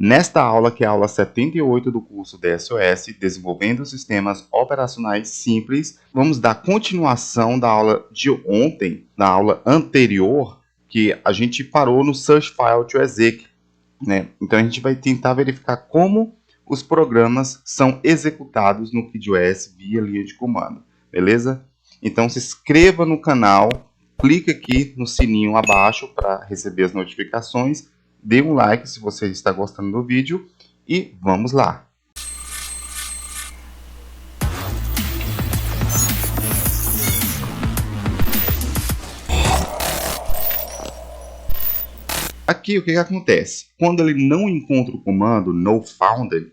Nesta aula, que é a aula 78 do curso DSOS, Desenvolvendo Sistemas Operacionais Simples, vamos dar continuação da aula de ontem, da aula anterior, que a gente parou no Search File to Exec, né? Então a gente vai tentar verificar como os programas são executados no KidOS via linha de comando, beleza? Então se inscreva no canal, clique aqui no sininho abaixo para receber as notificações, dê um like se você está gostando do vídeo e vamos lá! Aqui o que acontece? Quando ele não encontra o comando nofounded,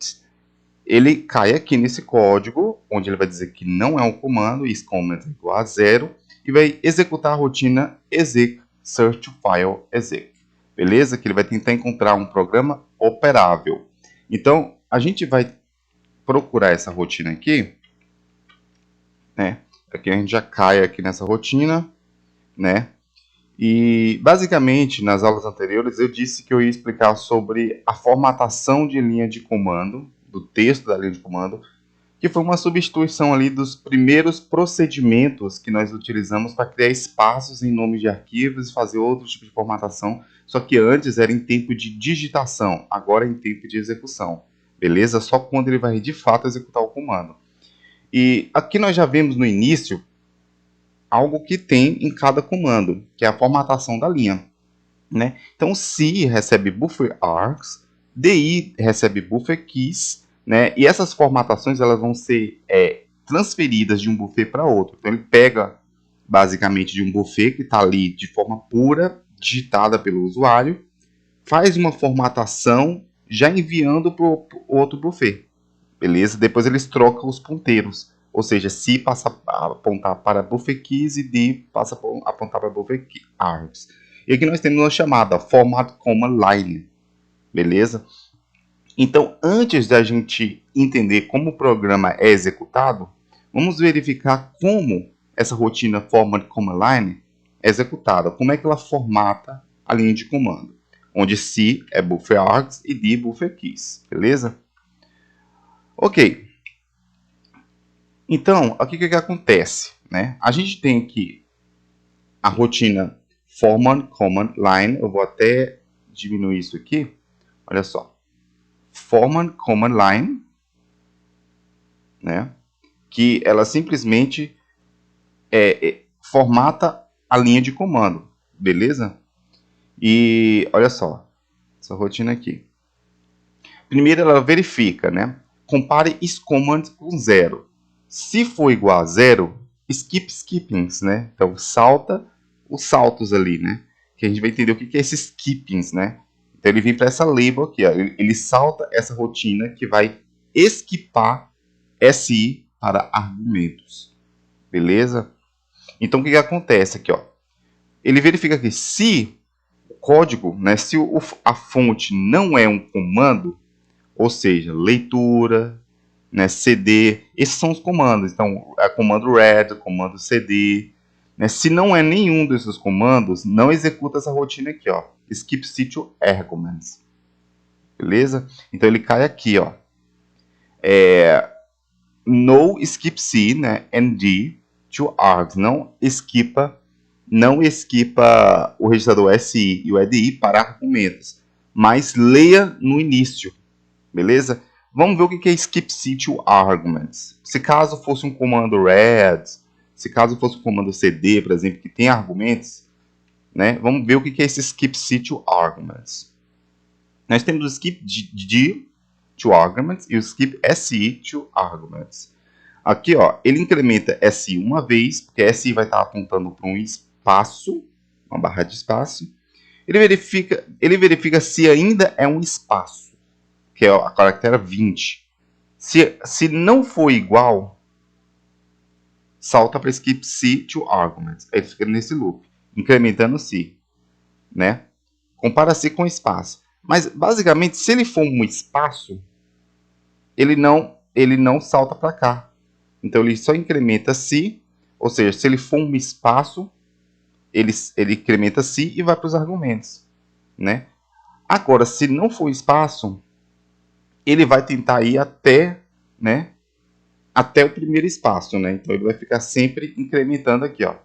ele cai aqui nesse código, onde ele vai dizer que não é um comando, is comment é igual a 0, e vai executar a rotina exec search to file exec. Beleza? Que ele vai tentar encontrar um programa operável. Então, a gente vai procurar essa rotina aqui, né? Aqui a gente já cai aqui nessa rotina, né? E, basicamente, nas aulas anteriores, eu disse que eu ia explicar sobre a formatação de linha de comando, do texto da linha de comando, que foi uma substituição ali dos primeiros procedimentos que nós utilizamos para criar espaços em nomes de arquivos e fazer outro tipo de formatação, só que antes era em tempo de digitação, agora é em tempo de execução, beleza? Só quando ele vai de fato executar o comando. E aqui nós já vemos no início algo que tem em cada comando, que é a formatação da linha, né? Então, C recebe buffer args, DI recebe buffer keys, né? E essas formatações elas vão ser transferidas de um buffet para outro. Então, ele pega basicamente de um buffet que está ali de forma pura, digitada pelo usuário, faz uma formatação já enviando para o outro buffet, beleza? Depois eles trocam os ponteiros. Ou seja, C passa a apontar para buffer keys e D passa a apontar para buffer args. E aqui nós temos uma chamada format command line, beleza? Então, antes da gente entender como o programa é executado, vamos verificar como essa rotina format command line é executada, como é que ela formata a linha de comando, onde C é buffer args e D buffer keys, beleza? Ok. Então, aqui o que acontece, né? A gente tem aqui a rotina format command line, eu vou até diminuir isso aqui, olha só. Format command line, né? Que ela simplesmente formata a linha de comando, beleza? E olha só, essa rotina aqui. Primeiro ela verifica, né? Compare isCommand com 0. Se for igual a 0, skip skippings, né? Então salta os saltos ali, né? Que a gente vai entender o que é esses skippings, né? Então ele vem para essa label aqui, ó. Ele salta essa rotina que vai skipar SI para argumentos, beleza? Então o que acontece aqui, ó? Ele verifica que se o código, né? Se a fonte não é um comando, ou seja, leitura, né, CD, esses são os comandos. Então, é comando read, comando CD. Né, se não é nenhum desses comandos, não executa essa rotina aqui, ó, skip C to arguments. Beleza? Então, ele cai aqui, ó. No skip C, né, and D to args. Não esquipa o registrador SI e o EDI para argumentos, mas leia no início. Beleza? Vamos ver o que é skip C to arguments. Se caso fosse um comando read, se caso fosse um comando CD, por exemplo, que tem argumentos, né? Vamos ver o que é esse skip C to arguments. Nós temos o skip D to arguments e o skip SI to arguments. Aqui, ó, ele incrementa SI uma vez, porque SI vai estar apontando para um espaço, uma barra de espaço. Ele verifica se ainda é um espaço, que é a caractere 20. Se não for igual, salta para skip C to arguments. Ele fica nesse loop, incrementando C, né? Compara C com espaço. Mas, basicamente, se ele for um espaço, ele não salta para cá. Então, ele só incrementa C, ou seja, se ele for um espaço, ele incrementa C e vai para os argumentos, né? Agora, se não for espaço, ele vai tentar ir até, né, até o primeiro espaço, né? Então ele vai ficar sempre incrementando aqui, ó,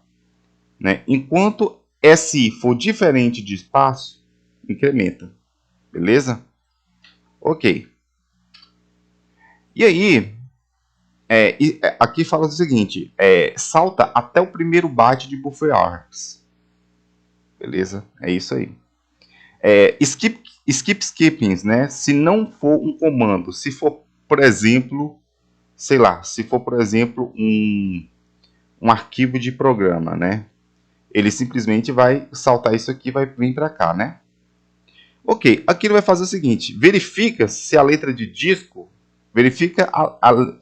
né? Enquanto SI for diferente de espaço, incrementa, beleza? Ok. E aí, aqui fala o seguinte, salta até o primeiro byte de buffer args, beleza? É isso aí. Skippings, né? Se não for um comando, se for, por exemplo, sei lá, se for, por exemplo, um arquivo de programa, né? Ele simplesmente vai saltar isso aqui e vai vir para cá, né? Ok, aqui ele vai fazer o seguinte, verifica se a letra de disco, verifica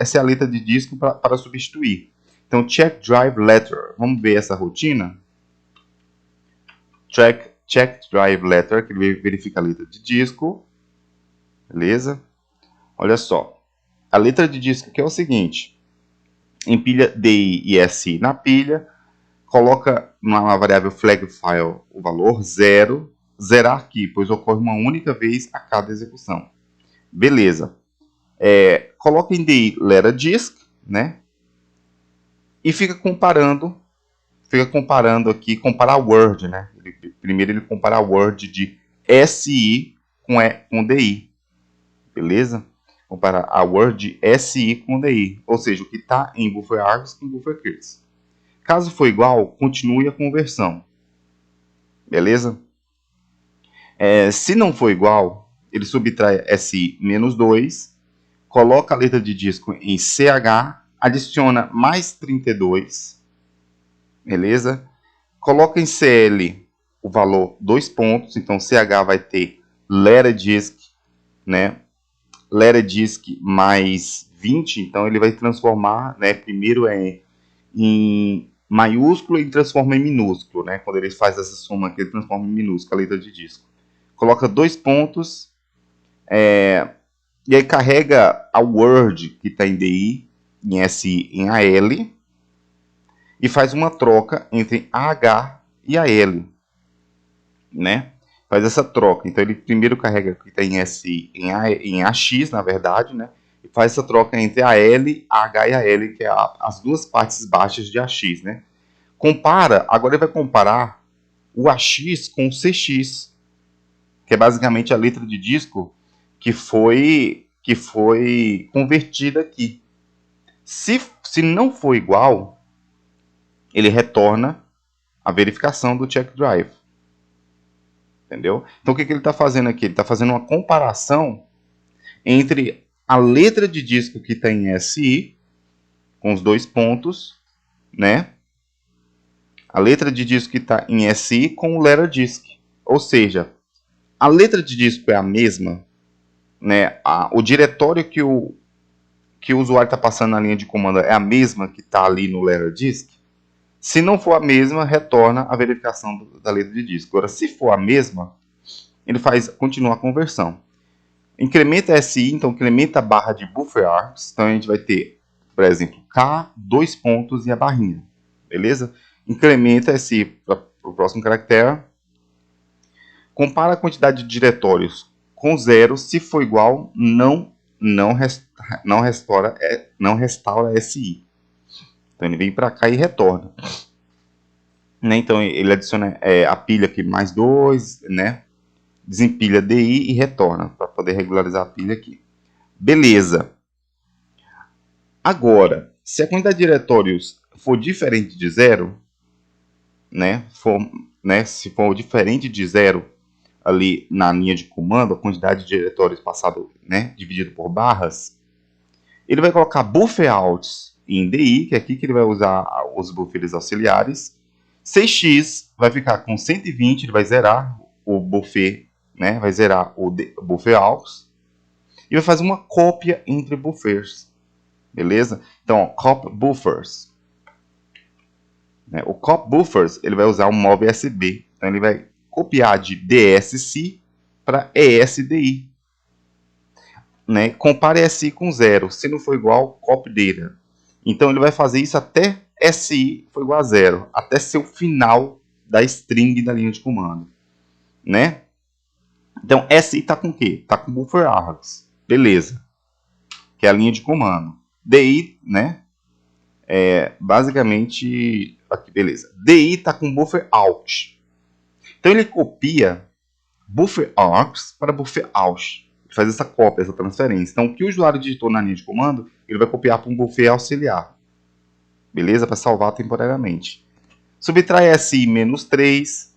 se a letra de disco para substituir. Então, check drive letter, vamos ver essa rotina. Check drive letter, que ele verifica a letra de disco, beleza? Olha só, a letra de disco aqui é o seguinte, empilha DI e SI na pilha, coloca na variável flag file o valor 0, zerar aqui, pois ocorre uma única vez a cada execução. Beleza. Coloca em DI letter disk, né? E fica comparando aqui, comparar Word, né? Primeiro ele compara a Word de SI com DI, beleza? Comparar a Word de SI com DI, ou seja, o que está em buffer args com buffer clears. Caso for igual, continue a conversão, beleza? Se não for igual, ele subtrai SI menos 2, coloca a letra de disco em CH, adiciona mais 32, beleza? Coloca em CL o valor 2 pontos, então CH vai ter letter disk, né? Letter disk mais 20, então ele vai transformar, né? Primeiro em maiúsculo e transforma em minúsculo, né? Quando ele faz essa soma aqui, ele transforma em minúsculo a letra de disco. Coloca 2 pontos, e aí carrega a Word que está em DI, em SI, em AL, e faz uma troca entre AH e AL, né? Faz essa troca. Então ele primeiro carrega o que está em SI em AX, na verdade, né? E faz essa troca entre AL, AH e AL, que é as duas partes baixas de AX, né? Agora ele vai comparar o AX com o CX, que é basicamente a letra de disco que foi convertida aqui. Se não for igual, ele retorna a verificação do check drive. Entendeu? Então o que ele está fazendo aqui? Ele está fazendo uma comparação entre a letra de disco que está em SI, com os 2 pontos, né? A letra de disco que está em SI com o letter disk. Ou seja, a letra de disco é a mesma, né? O diretório que o usuário está passando na linha de comando é a mesma que está ali no letter disk. Se não for a mesma, retorna a verificação da letra de disco. Agora, se for a mesma, ele continua a conversão. Incrementa SI, então incrementa a barra de buffer args. Então a gente vai ter, por exemplo, K, 2 pontos e a barrinha. Beleza? Incrementa SI para o próximo caractere. Compara a quantidade de diretórios com 0. Se for igual, não restaura SI. Então ele vem para cá e retorna. Né? Então ele adiciona a pilha aqui mais 2, né? Desempilha DI e retorna para poder regularizar a pilha aqui. Beleza. Agora, se a quantidade de diretórios for diferente de 0, né? Se for diferente de 0 ali na linha de comando, a quantidade de diretórios passado, né, dividido por barras, ele vai colocar buffer outs em DI, que é aqui que ele vai usar os buffers auxiliares. CX vai ficar com 120, ele vai zerar o buffer, né, vai zerar o buffer aux, e vai fazer uma cópia entre buffers, beleza? Então, ó, cop buffers. Né, o cop buffers, ele vai usar o mov SB, então ele vai copiar de DSC para ESDI. Né? Compare SI com 0. Se não for igual, copy data. Então ele vai fazer isso até SI for igual a 0, até ser o final da string da linha de comando, né? Então SI está com o quê? Está com buffer args, beleza, que é a linha de comando. DI, né, basicamente, aqui, beleza. DI está com buffer out. Então ele copia buffer aux para buffer out. Ele faz essa cópia, essa transferência. Então o que o usuário digitou na linha de comando, ele vai copiar para um buffer auxiliar. Beleza? Para salvar temporariamente. Subtrai SI-3,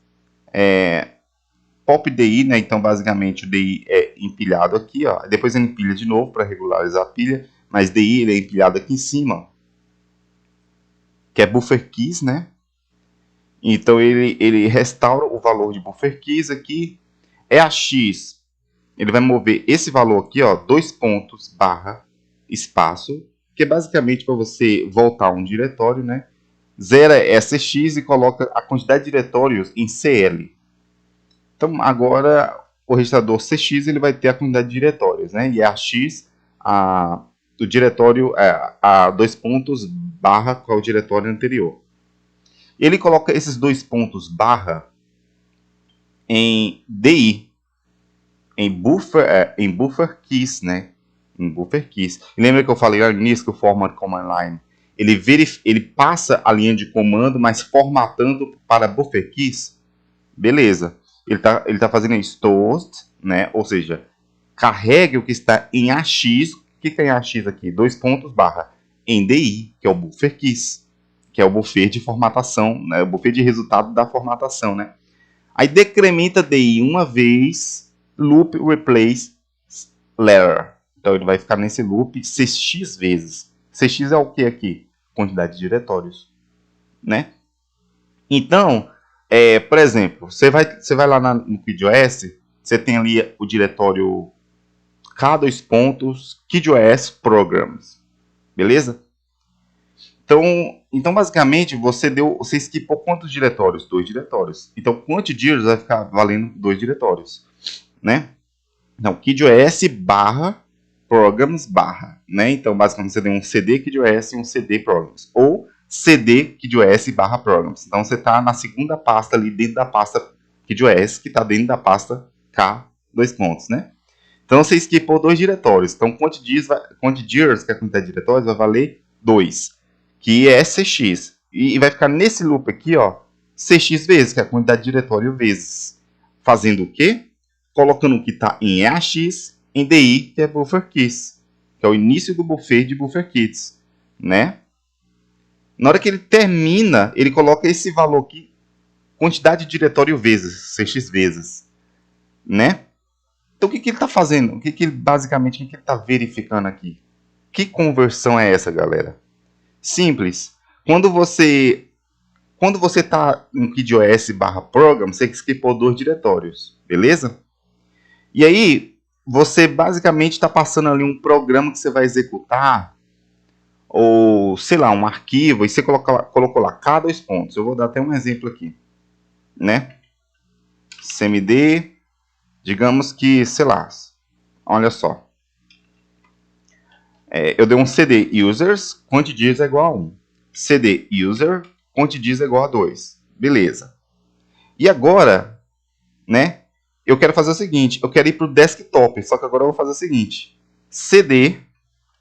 pop DI, né? Então basicamente o DI é empilhado aqui, ó. Depois ele empilha de novo para regularizar a pilha, mas DI ele é empilhado aqui em cima, que é buffer keys, né? Então ele restaura o valor de buffer keys aqui. EAX, ele vai mover esse valor aqui, ó, 2 pontos barra espaço, que é basicamente para você voltar a um diretório, né? Zera SX e coloca a quantidade de diretórios em CL. Então agora o registrador CX ele vai ter a quantidade de diretórios, né? E AX, o diretório a 2 pontos barra qual é o diretório anterior. Ele coloca esses 2 pontos barra em DI, em buffer keys, né? Em buffer keys. E lembra que eu falei lá no início que o format command line ele passa a linha de comando, mas formatando para buffer keys? Beleza. Ele tá fazendo stored, né? Ou seja, carregue o que está em AX. O que tem em AX aqui? 2 pontos barra em DI, que é o buffer keys, que é o buffer de formatação, né? O buffer de resultado da formatação, né? Aí decrementa DI uma vez, loop replace letter. Então ele vai ficar nesse loop CX vezes. CX é o que aqui? Quantidade de diretórios, né? Então, por exemplo, você vai lá no KidOS, você tem ali o diretório K2 pontos, KidOS Programs, beleza? Então basicamente, você esquipou quantos diretórios? 2 diretórios. Então, QuantiDirs vai ficar valendo 2 diretórios, né? Então, KidOS barra Programs barra, né? Então, basicamente, você tem um CD KidOS e um CD Programs. Ou CD KidOS barra Programs. Então, você está na segunda pasta ali, dentro da pasta KidOS, que está dentro da pasta K, 2 pontos, né? Então, você esquipou 2 diretórios. Então, QuantiDirs, que é a quantidade de diretórios, vai valer 2, que é CX. E vai ficar nesse loop aqui, ó, CX vezes, que é a quantidade de diretório vezes. Fazendo o quê? Colocando o que está em AX em DI, que é buffer keys, que é o início do buffer de buffer keys, né? Na hora que ele termina, ele coloca esse valor aqui, quantidade de diretório vezes, CX vezes, né? Então o que ele está fazendo? Basicamente, o que ele está verificando aqui? Que conversão é essa, galera? Simples. Quando você está em KidOS barra program, você skipou 2 diretórios, beleza? E aí, você basicamente está passando ali um programa que você vai executar, ou sei lá, um arquivo, e você colocou lá K2 pontos. Eu vou dar até um exemplo aqui, né? CMD, digamos que, sei lá, olha só. Eu dei um CD users, QuantiDirs é igual a 1. CD user, QuantiDirs é igual a 2. Beleza. E agora, né? Eu quero fazer o seguinte, eu quero ir para o desktop, só que agora eu vou fazer o seguinte. CD,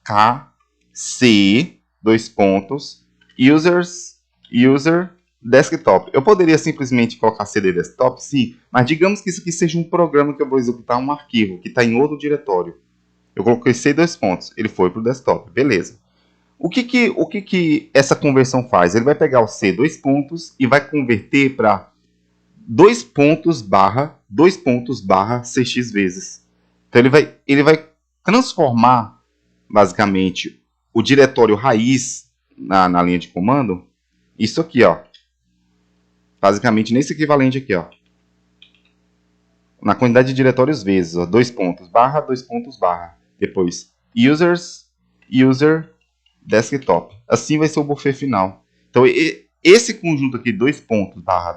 K, C, 2 pontos, users, user, desktop. Eu poderia simplesmente colocar CD desktop, sim, mas digamos que isso aqui seja um programa que eu vou executar um arquivo, que está em outro diretório. Eu coloquei C 2 pontos, ele foi para o desktop, beleza. O que essa conversão faz? Ele vai pegar o C 2 pontos e vai converter para 2 pontos barra CX vezes. Então ele vai transformar basicamente o diretório raiz na linha de comando, isso aqui, ó, basicamente nesse equivalente aqui, ó, na quantidade de diretórios vezes, ó, 2 pontos barra, depois users, user, desktop. Assim vai ser o buffer final. Então esse conjunto aqui, 2 pontos barra,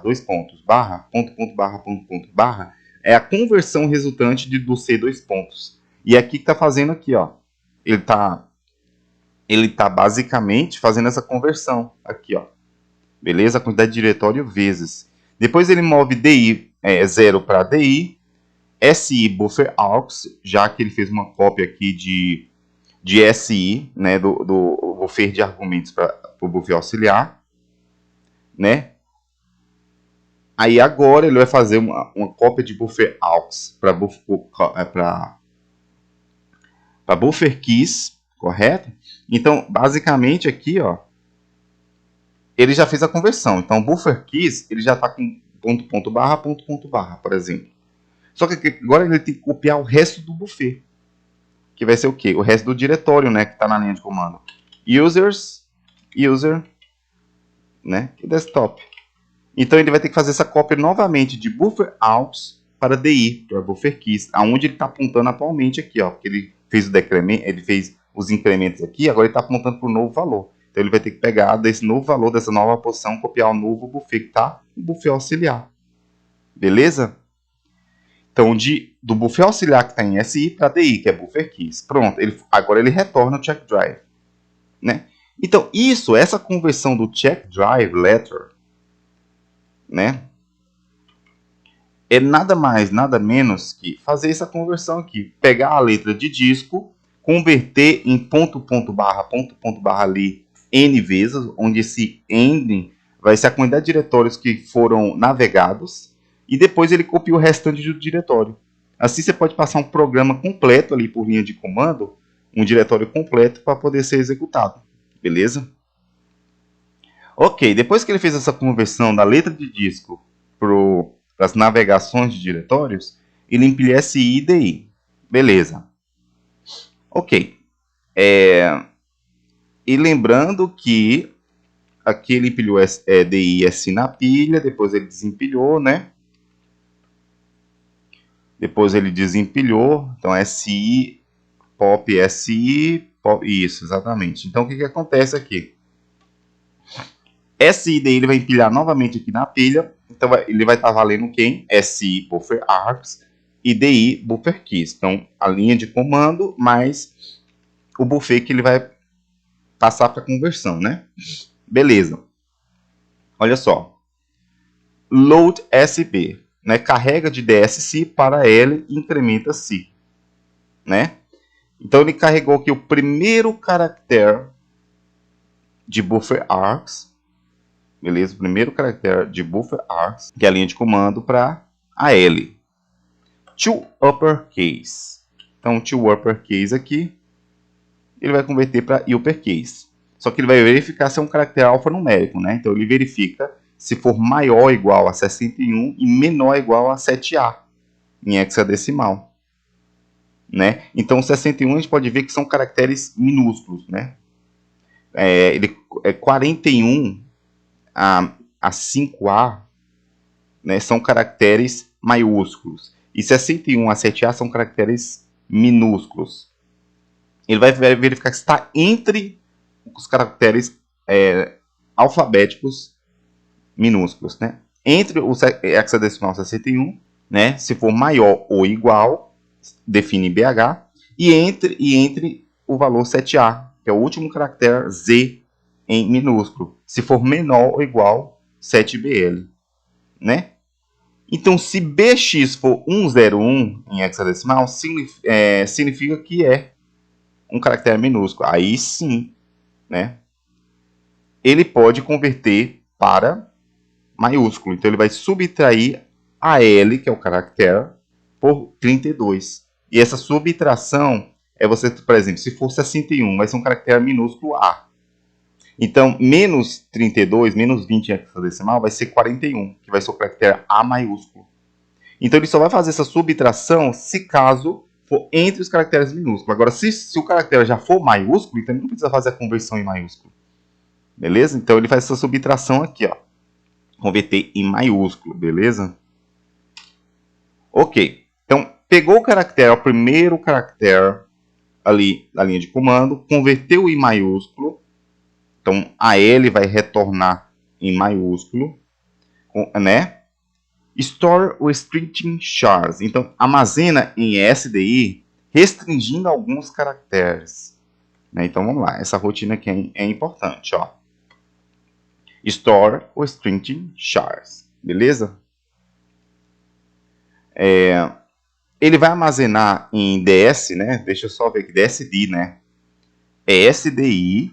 ponto barra, é a conversão resultante do C 2 pontos. E aqui que está fazendo aqui, ó, ele tá basicamente fazendo essa conversão aqui, ó. Beleza? A quantidade de diretório vezes. Depois ele move DI 0 para DI SI buffer aux, já que ele fez uma cópia aqui de SI, né, do buffer de argumentos para o buffer auxiliar, né? Aí agora ele vai fazer uma cópia de buffer aux para buffer keys, correto? Então, basicamente aqui, ó, ele já fez a conversão. Então, buffer keys, ele já está com ponto barra, por exemplo. Só que agora ele tem que copiar o resto do buffer, que vai ser o quê? O resto do diretório, né, que está na linha de comando. Users, user, né, e desktop. Então ele vai ter que fazer essa cópia novamente de buffer aux para DI, para buffer keys, aonde ele está apontando atualmente aqui, ó, porque ele fez o decremento, ele fez os incrementos aqui, agora ele está apontando para o novo valor. Então ele vai ter que pegar desse novo valor, dessa nova posição, copiar o novo buffer que está no buffer auxiliar. Beleza? Então, do buffer auxiliar que está em SI para DI, que é buffer keys. Pronto, agora ele retorna o check drive. Né? Então, essa conversão do check drive letter, né, é nada mais, nada menos que fazer essa conversão aqui. Pegar a letra de disco, converter em ponto barra ali N vezes, onde esse N vai ser a quantidade de diretórios que foram navegados, e depois ele copia o restante do diretório. Assim você pode passar um programa completo ali por linha de comando, um diretório completo para poder ser executado. Beleza? Ok, depois que ele fez essa conversão da letra de disco para as navegações de diretórios, ele empilha SI e DI. Beleza. Ok. E lembrando que aqui ele empilhou DI e SI na pilha, depois ele desempilhou, né? Depois ele desempilhou, então SI, POP, SI, POP, isso, exatamente. Então o que acontece aqui? SI daí ele vai empilhar novamente aqui na pilha, então ele vai estar valendo quem? SI buffer args e DI buffer keys. Então a linha de comando mais o buffer que ele vai passar para conversão, né? Beleza. Olha só. Load SB, né? Carrega de DSC para L e incrementa C, né? Então ele carregou aqui o primeiro caractere de buffer args, beleza? O primeiro caractere de buffer args, que é a linha de comando para a L. To uppercase. Então, to uppercase aqui, ele vai converter para uppercase. Só que ele vai verificar se é um caractere alfanumérico, né? Então ele verifica se for maior ou igual a 61 e menor ou igual a 7A em hexadecimal, né? Então 61 a gente pode ver que são caracteres minúsculos, né? Ele é 41 a 5A, né, são caracteres maiúsculos. E 61 a 7A são caracteres minúsculos. Ele vai verificar que está entre os caracteres alfabéticos minúsculos, né? Entre o hexadecimal 61, né? Se for maior ou igual, define BH, e entre o valor 7A, que é o último caractere Z em minúsculo. Se for menor ou igual, 7BL, né? Então, se BX for 101 em hexadecimal, significa que é um caractere minúsculo. Aí sim, né? Ele pode converter para maiúsculo. Então, ele vai subtrair a L, que é o caractere, por 32. E essa subtração é você, por exemplo, se for 61, vai ser um caractere minúsculo A. Então, menos 32, menos 20 em hexadecimal, vai ser 41, que vai ser o caractere A maiúsculo. Então, ele só vai fazer essa subtração se caso for entre os caracteres minúsculos. Agora, se o caractere já for maiúsculo, então ele não precisa fazer a conversão em maiúsculo. Beleza? Então, ele faz essa subtração aqui, ó. Converter em maiúsculo, beleza? Ok. Então, pegou o caractere, o primeiro caractere ali da linha de comando, converteu em maiúsculo. Então, a L vai retornar em maiúsculo, né? Store restricting chars. Então, armazena em SDI, restringindo alguns caracteres. Né? Então, vamos lá. Essa rotina aqui é importante. Ó. Store restricting chars. Beleza? Ele vai armazenar em DS, né? Deixa eu só ver aqui, DSD, né? É SDI,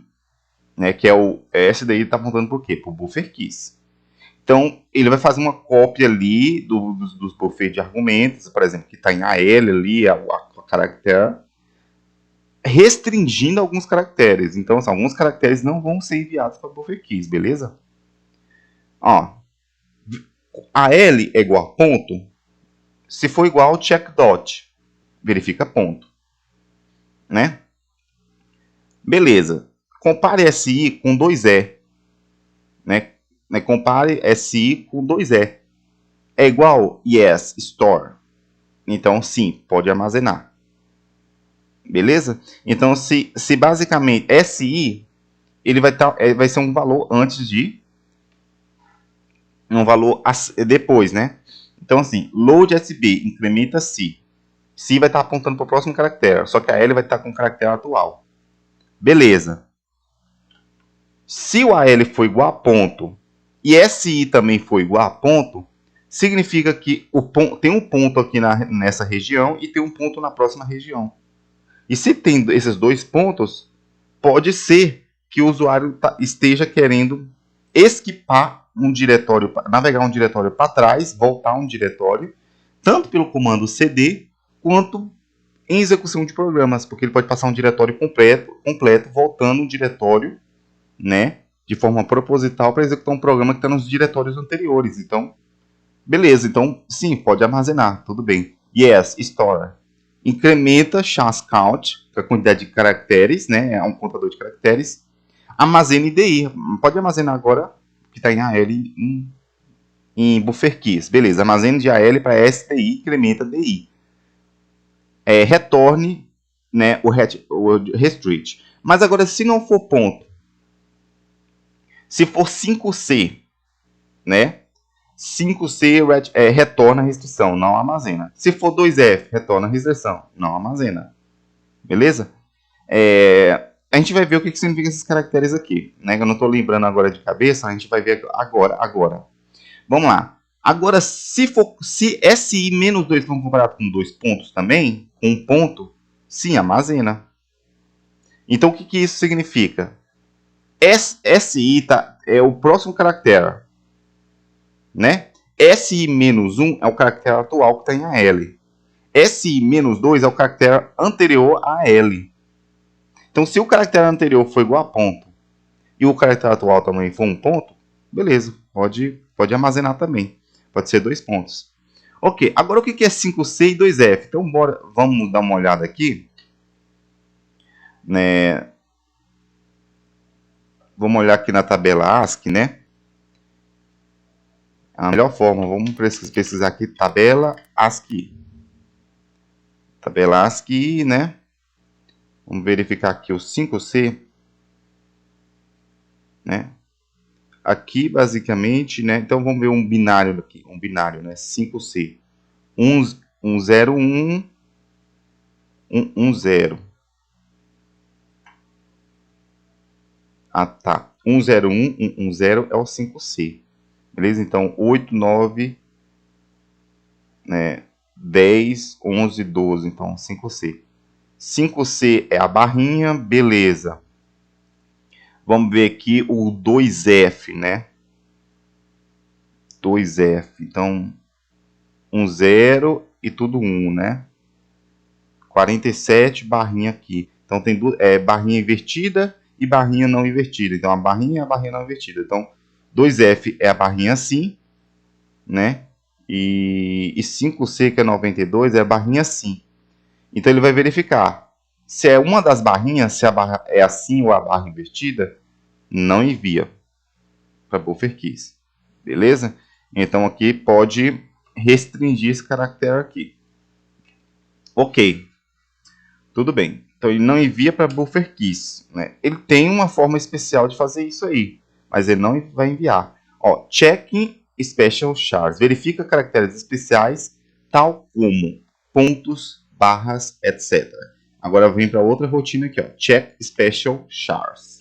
né? Que é o SDI está apontando por quê? Para o buffer keys. Então, ele vai fazer uma cópia ali dos buffers de argumentos, por exemplo, que está em AL ali, a caractere, restringindo alguns caracteres. Então, assim, alguns caracteres não vão ser enviados para buffer keys, beleza? Ó, AL é igual a ponto. Se for igual, check dot. Verifica ponto. Né? Beleza. Compare SI com 2E. Né? Compare SI com 2E. É igual? Yes, store. Então, sim, pode armazenar. Beleza? Então, se basicamente SI, ele vai ser um valor antes de um valor depois, né? Então, assim, load SB, incrementa SI. SI vai estar apontando para o próximo caractere, só que a L vai estar com o caractere atual. Beleza. Se o AL for igual a ponto e SI também for igual a ponto, significa que tem um ponto aqui nessa região e tem um ponto na próxima região. E se tem esses dois pontos, pode ser que o usuário esteja querendo esquipar um diretório, navegar um diretório para trás, voltar um diretório, tanto pelo comando cd, quanto em execução de programas, porque ele pode passar um diretório completo voltando um diretório, né, de forma proposital para executar um programa que está nos diretórios anteriores. Então, beleza. Então, sim, pode armazenar, tudo bem. Yes, store. Incrementa chance count, que é a quantidade de caracteres, né? É um contador de caracteres. Armazena IDI. Pode armazenar agora, que está em AL em buffer keys. Beleza, armazena de AL para STI, incrementa DI. Retorne, né, o restrict. Mas agora, se não for ponto, se for 5C, né? 5C retorna a restrição, não armazena. Se for 2F, retorna a restrição, não armazena. Beleza? A gente vai ver o que significa esses caracteres aqui. Né? Eu não estou lembrando agora de cabeça, a gente vai ver agora. Vamos lá. Agora, se SI menos 2 for comparado com 2 pontos também, com um ponto, sim, armazena. Então, o que isso significa? SI é o próximo caractere. Né? SI-1 é o caractere atual que está em AL. SI-2 é o caractere anterior a L. Então, se o caractere anterior for igual a ponto e o caractere atual também for um ponto, beleza, pode armazenar também. Pode ser 2 pontos. Ok, agora o que é 5C e 2F? Então, vamos dar uma olhada aqui. Né? Vamos olhar aqui na tabela ASCII, né? A melhor forma, vamos pesquisar aqui tabela ASCII. Tabela ASCII, né? Vamos verificar aqui o 5C. Né? Aqui, basicamente, né? Então, vamos ver um binário aqui. Um binário, né? 5C. 101, 110. Ah, tá. 101, 110 é o 5C. Beleza? Então, 8, 9, né? 10, 11, 12. Então, 5C. 5C é a barrinha, beleza. Vamos ver aqui o 2F, né? 2F. Então, 0 e tudo 1, né? 47 barrinha aqui. Então, tem barrinha invertida e barrinha não invertida. Então, a barrinha não invertida. Então, 2F é a barrinha assim, né? E 5C, que é 92, é a barrinha assim. Então, ele vai verificar se é uma das barrinhas, se a barra é assim ou a barra invertida, não envia para buffer keys. Beleza? Então, aqui pode restringir esse caractere aqui. Ok. Tudo bem. Então, ele não envia para buffer keys. Né? Ele tem uma forma especial de fazer isso aí, mas ele não vai enviar. Ó, checking special chars. Verifica caracteres especiais, tal como pontos, barras, etc. Agora vem para outra rotina aqui, ó. Check special chars.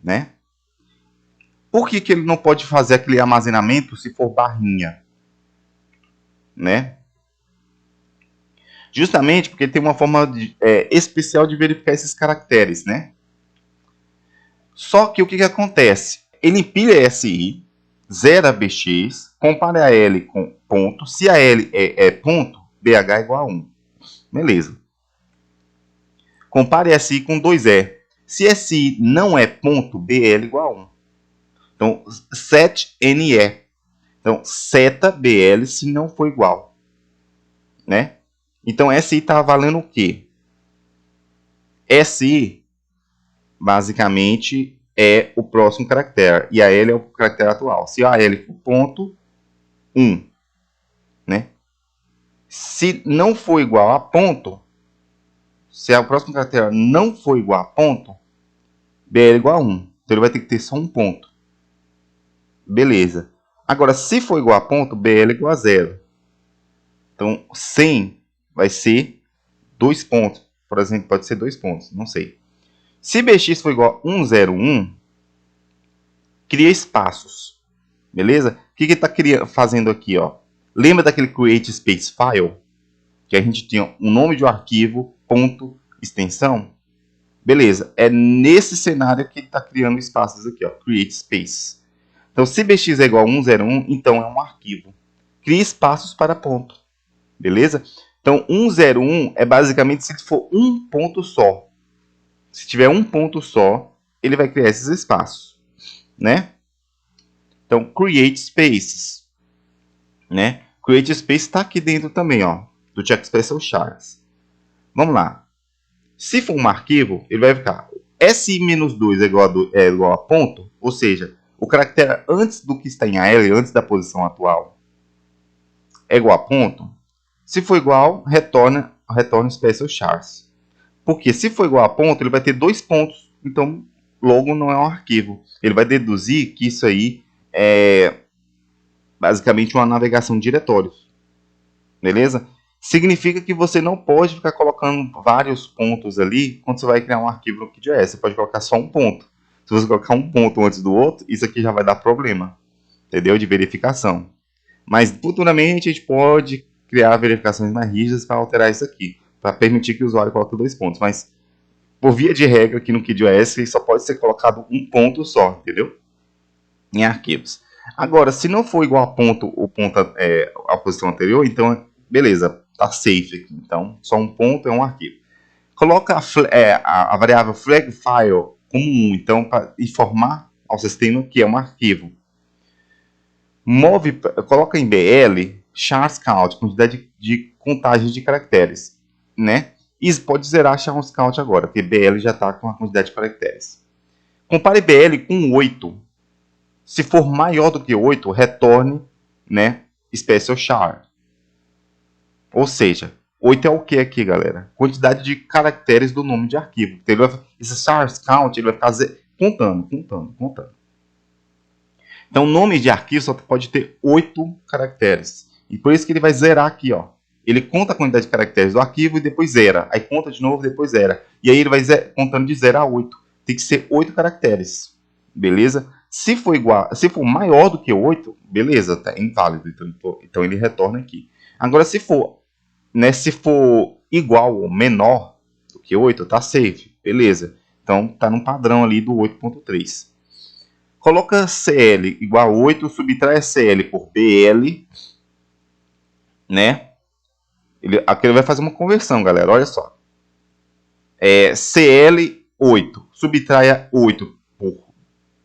Né? Por que ele não pode fazer aquele armazenamento se for barrinha? Né? Justamente porque tem uma forma especial de verificar esses caracteres, né? Só que o que acontece? Ele empilha SI, zera BX, compara a L com ponto. Se a L é ponto, BH é igual a 1. Beleza. Compare SI com 2E. Se SI não é ponto, BL igual a 1. Então, set NE. Então, seta BL se não for igual. Né? Então, SI está valendo o quê? SI, basicamente, é o próximo caractere. E a L é o caractere atual. Se a L for ponto, 1. Né? Se não for igual a ponto, se o próximo caractere não for igual a ponto, BL igual a 1. Então, ele vai ter que ter só um ponto. Beleza. Agora, se for igual a ponto, BL igual a 0. Então, 100 vai ser 2 pontos. Por exemplo, pode ser 2 pontos, não sei. Se BX for igual a 101, cria espaços. Beleza? O que ele está fazendo aqui? Ó? Lembra daquele create space file? Que a gente tinha o nome de um arquivo, ponto, extensão? Beleza. É nesse cenário que ele está criando espaços aqui. Ó, create space. Então, se BX é igual a 101, então é um arquivo. Cria espaços para ponto. Beleza? Então, 101 é basicamente se for um ponto só. Se tiver um ponto só, ele vai criar esses espaços. Né? Então, create spaces. Né? Create space está aqui dentro também, ó, do check special chars. Vamos lá. Se for um arquivo, ele vai ficar SI-2 é igual a ponto, ou seja, o caractere antes do que está em AL, antes da posição atual, é igual a ponto. Se for igual, retorna special chars. Porque se for igual a ponto, ele vai ter 2 pontos. Então, logo não é um arquivo. Ele vai deduzir que isso aí é basicamente uma navegação de diretórios. Beleza? Significa que você não pode ficar colocando vários pontos ali quando você vai criar um arquivo no QGIS. Você pode colocar só um ponto. Se você colocar um ponto antes do outro, isso aqui já vai dar problema. Entendeu? De verificação. Mas futuramente a gente pode criar verificações mais rígidas para alterar isso aqui. Para permitir que o usuário coloque 2 pontos. Mas, por via de regra, aqui no QGIS só pode ser colocado um ponto só. Entendeu? Em arquivos. Agora, se não for igual a ponto, a posição anterior, então, beleza, tá safe aqui. Então, só um ponto é um arquivo. Coloca a variável flag file como 1, então, para informar ao sistema que é um arquivo. Coloca em BL chars count, quantidade de contagem de caracteres, né? E pode zerar chars count agora, porque BL já está com a quantidade de caracteres. Compare BL com 8. Se for maior do que 8, retorne, né, special char. Ou seja, 8 é o que aqui, galera? Quantidade de caracteres do nome de arquivo. Então, esse chars count ele vai ficar contando. Então, o nome de arquivo só pode ter 8 caracteres. E por isso que ele vai zerar aqui, ó. Ele conta a quantidade de caracteres do arquivo e depois zera. Aí conta de novo, depois zera. E aí ele vai contando de 0 a 8. Tem que ser 8 caracteres. Beleza? Se for maior do que 8, beleza, tá inválido. Então ele retorna aqui. Agora, se for igual ou menor do que 8, tá safe. Beleza. Então tá no padrão ali do 8.3. Coloca CL igual a 8, subtrai CL por BL, né? Aqui ele vai fazer uma conversão, galera. Olha só. CL 8, subtrai 8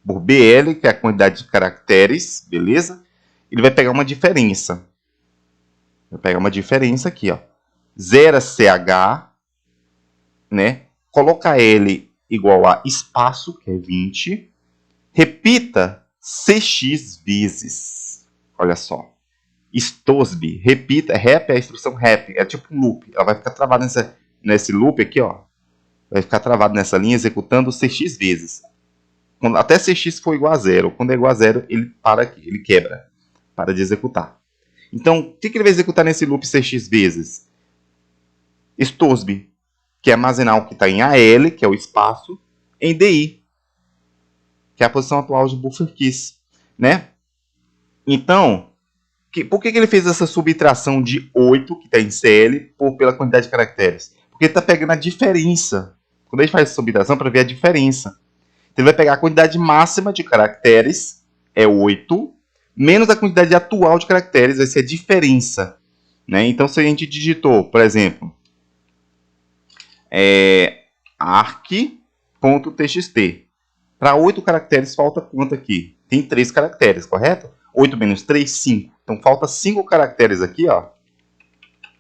por BL, que é a quantidade de caracteres, beleza? Ele vai pegar uma diferença. Vai pegar uma diferença aqui, ó. Zera CH, né? Coloca L igual a espaço, que é 20. Repita CX vezes. Olha só. Stosby, repita, rep é a instrução rep, é tipo um loop. Ela vai ficar travada nesse loop aqui, ó. Vai ficar travado nessa linha executando CX vezes. Até CX for igual a 0. Quando é igual a 0, ele para aqui, ele quebra. Para de executar. Então, o que ele vai executar nesse loop CX vezes? Stosby, que é armazenar o que está em AL, que é o espaço, em DI, que é a posição atual de buffer keys, né? Então, o Por que ele fez essa subtração de 8, que está em CL, pela quantidade de caracteres? Porque ele está pegando a diferença. Quando a gente faz essa subtração, para ver a diferença. Então, ele vai pegar a quantidade máxima de caracteres, é 8, menos a quantidade atual de caracteres, vai ser a diferença. Né? Então, se a gente digitou, por exemplo, arc.txt. Para 8 caracteres, falta quanto aqui? Tem 3 caracteres, correto? 8 menos 3, 5. Então, falta 5 caracteres aqui, ó,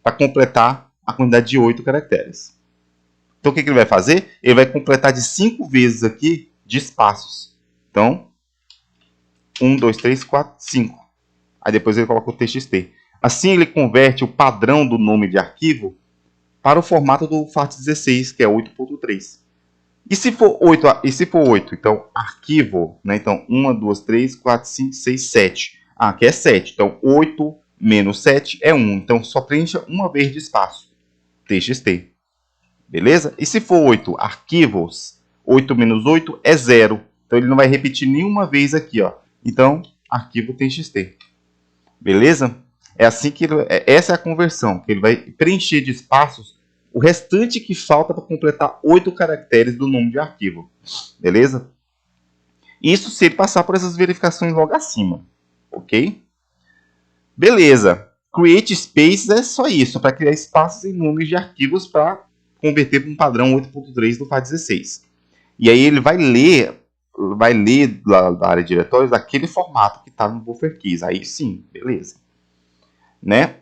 para completar a quantidade de 8 caracteres. Então, o que ele vai fazer? Ele vai completar de 5 vezes aqui de espaços. Então, 1, 2, 3, 4, 5. Aí depois ele coloca o txt. Assim, ele converte o padrão do nome de arquivo para o formato do FAT16, que é 8.3. E se for 8, então arquivo, né? Então 1, 2, 3, 4, 5, 6, 7. Ah, aqui é 7. Então 8 menos 7 é 1. Então só preencha uma vez de espaço. TXT. Beleza? E se for 8 arquivos, 8 menos 8 é 0. Então ele não vai repetir nenhuma vez aqui, ó. Então, arquivo TXT. Beleza? É assim que essa é a conversão, que ele vai preencher de espaços o restante que falta para completar 8 caracteres do nome de arquivo. Beleza? Isso se ele passar por essas verificações logo acima. Ok? Beleza. Create spaces é só isso, para criar espaços em nomes de arquivos para converter para um padrão 8.3 do FAT16. E aí ele vai ler lá da área de diretórios daquele formato que está no buffer keys. Aí sim, beleza. Né?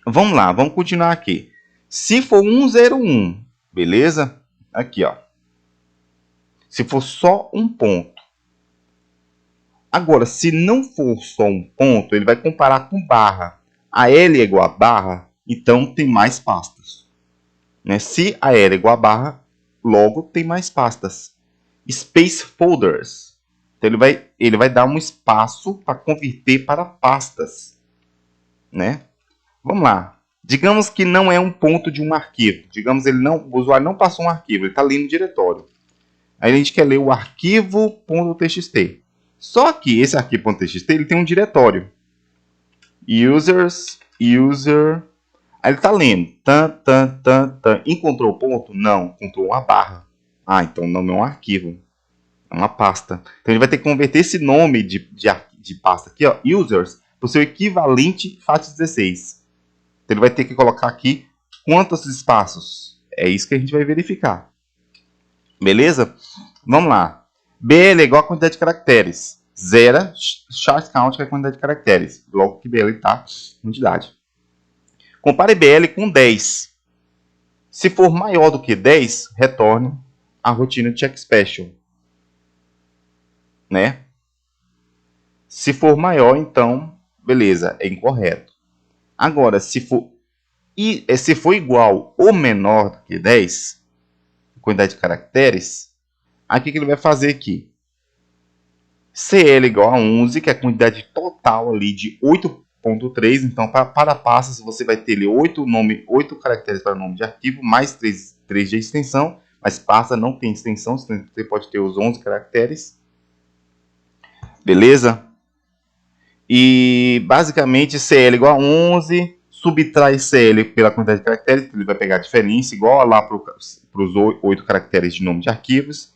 Vamos lá, vamos continuar aqui. Se for 101, beleza? Aqui, ó. Se for só um ponto. Agora, se não for só um ponto, ele vai comparar com barra. A L é igual a barra, então tem mais pastas. Né? Se a L é igual a barra, logo tem mais pastas. Space folders. Então ele vai dar um espaço para converter para pastas. Né? Vamos lá. Digamos que não é um ponto de um arquivo. Digamos que o usuário não passou um arquivo, ele está ali no diretório. Aí a gente quer ler o arquivo.txt. Só que esse arquivo.txt ele tem um diretório. Users, user. Aí ele está lendo. Encontrou o ponto? Não, encontrou uma barra. Ah, então não é um arquivo. É uma pasta. Então ele vai ter que converter esse nome de pasta aqui, ó, users, para o seu equivalente FAT16. Então, ele vai ter que colocar aqui quantos espaços. É isso que a gente vai verificar. Beleza? Vamos lá. BL é igual a quantidade de caracteres. Zera chart count, que é a quantidade de caracteres. Logo que BL está em quantidade. Compare BL com 10. Se for maior do que 10, retorne a rotina check special. Né? Se for maior, então, beleza, é incorreto. Agora, se for igual ou menor do que 10, quantidade de caracteres, aqui o que ele vai fazer aqui? CL igual a 11, que é a quantidade total ali de 8.3. Então, para pastas, você vai ter ali 8 caracteres para o nome de arquivo, mais 3 de extensão. Mas pasta não tem extensão, você pode ter os 11 caracteres. Beleza? E, basicamente, CL igual a 11... subtrai CL pela quantidade de caracteres, ele vai pegar a diferença, igual lá para os 8 caracteres de nome de arquivos.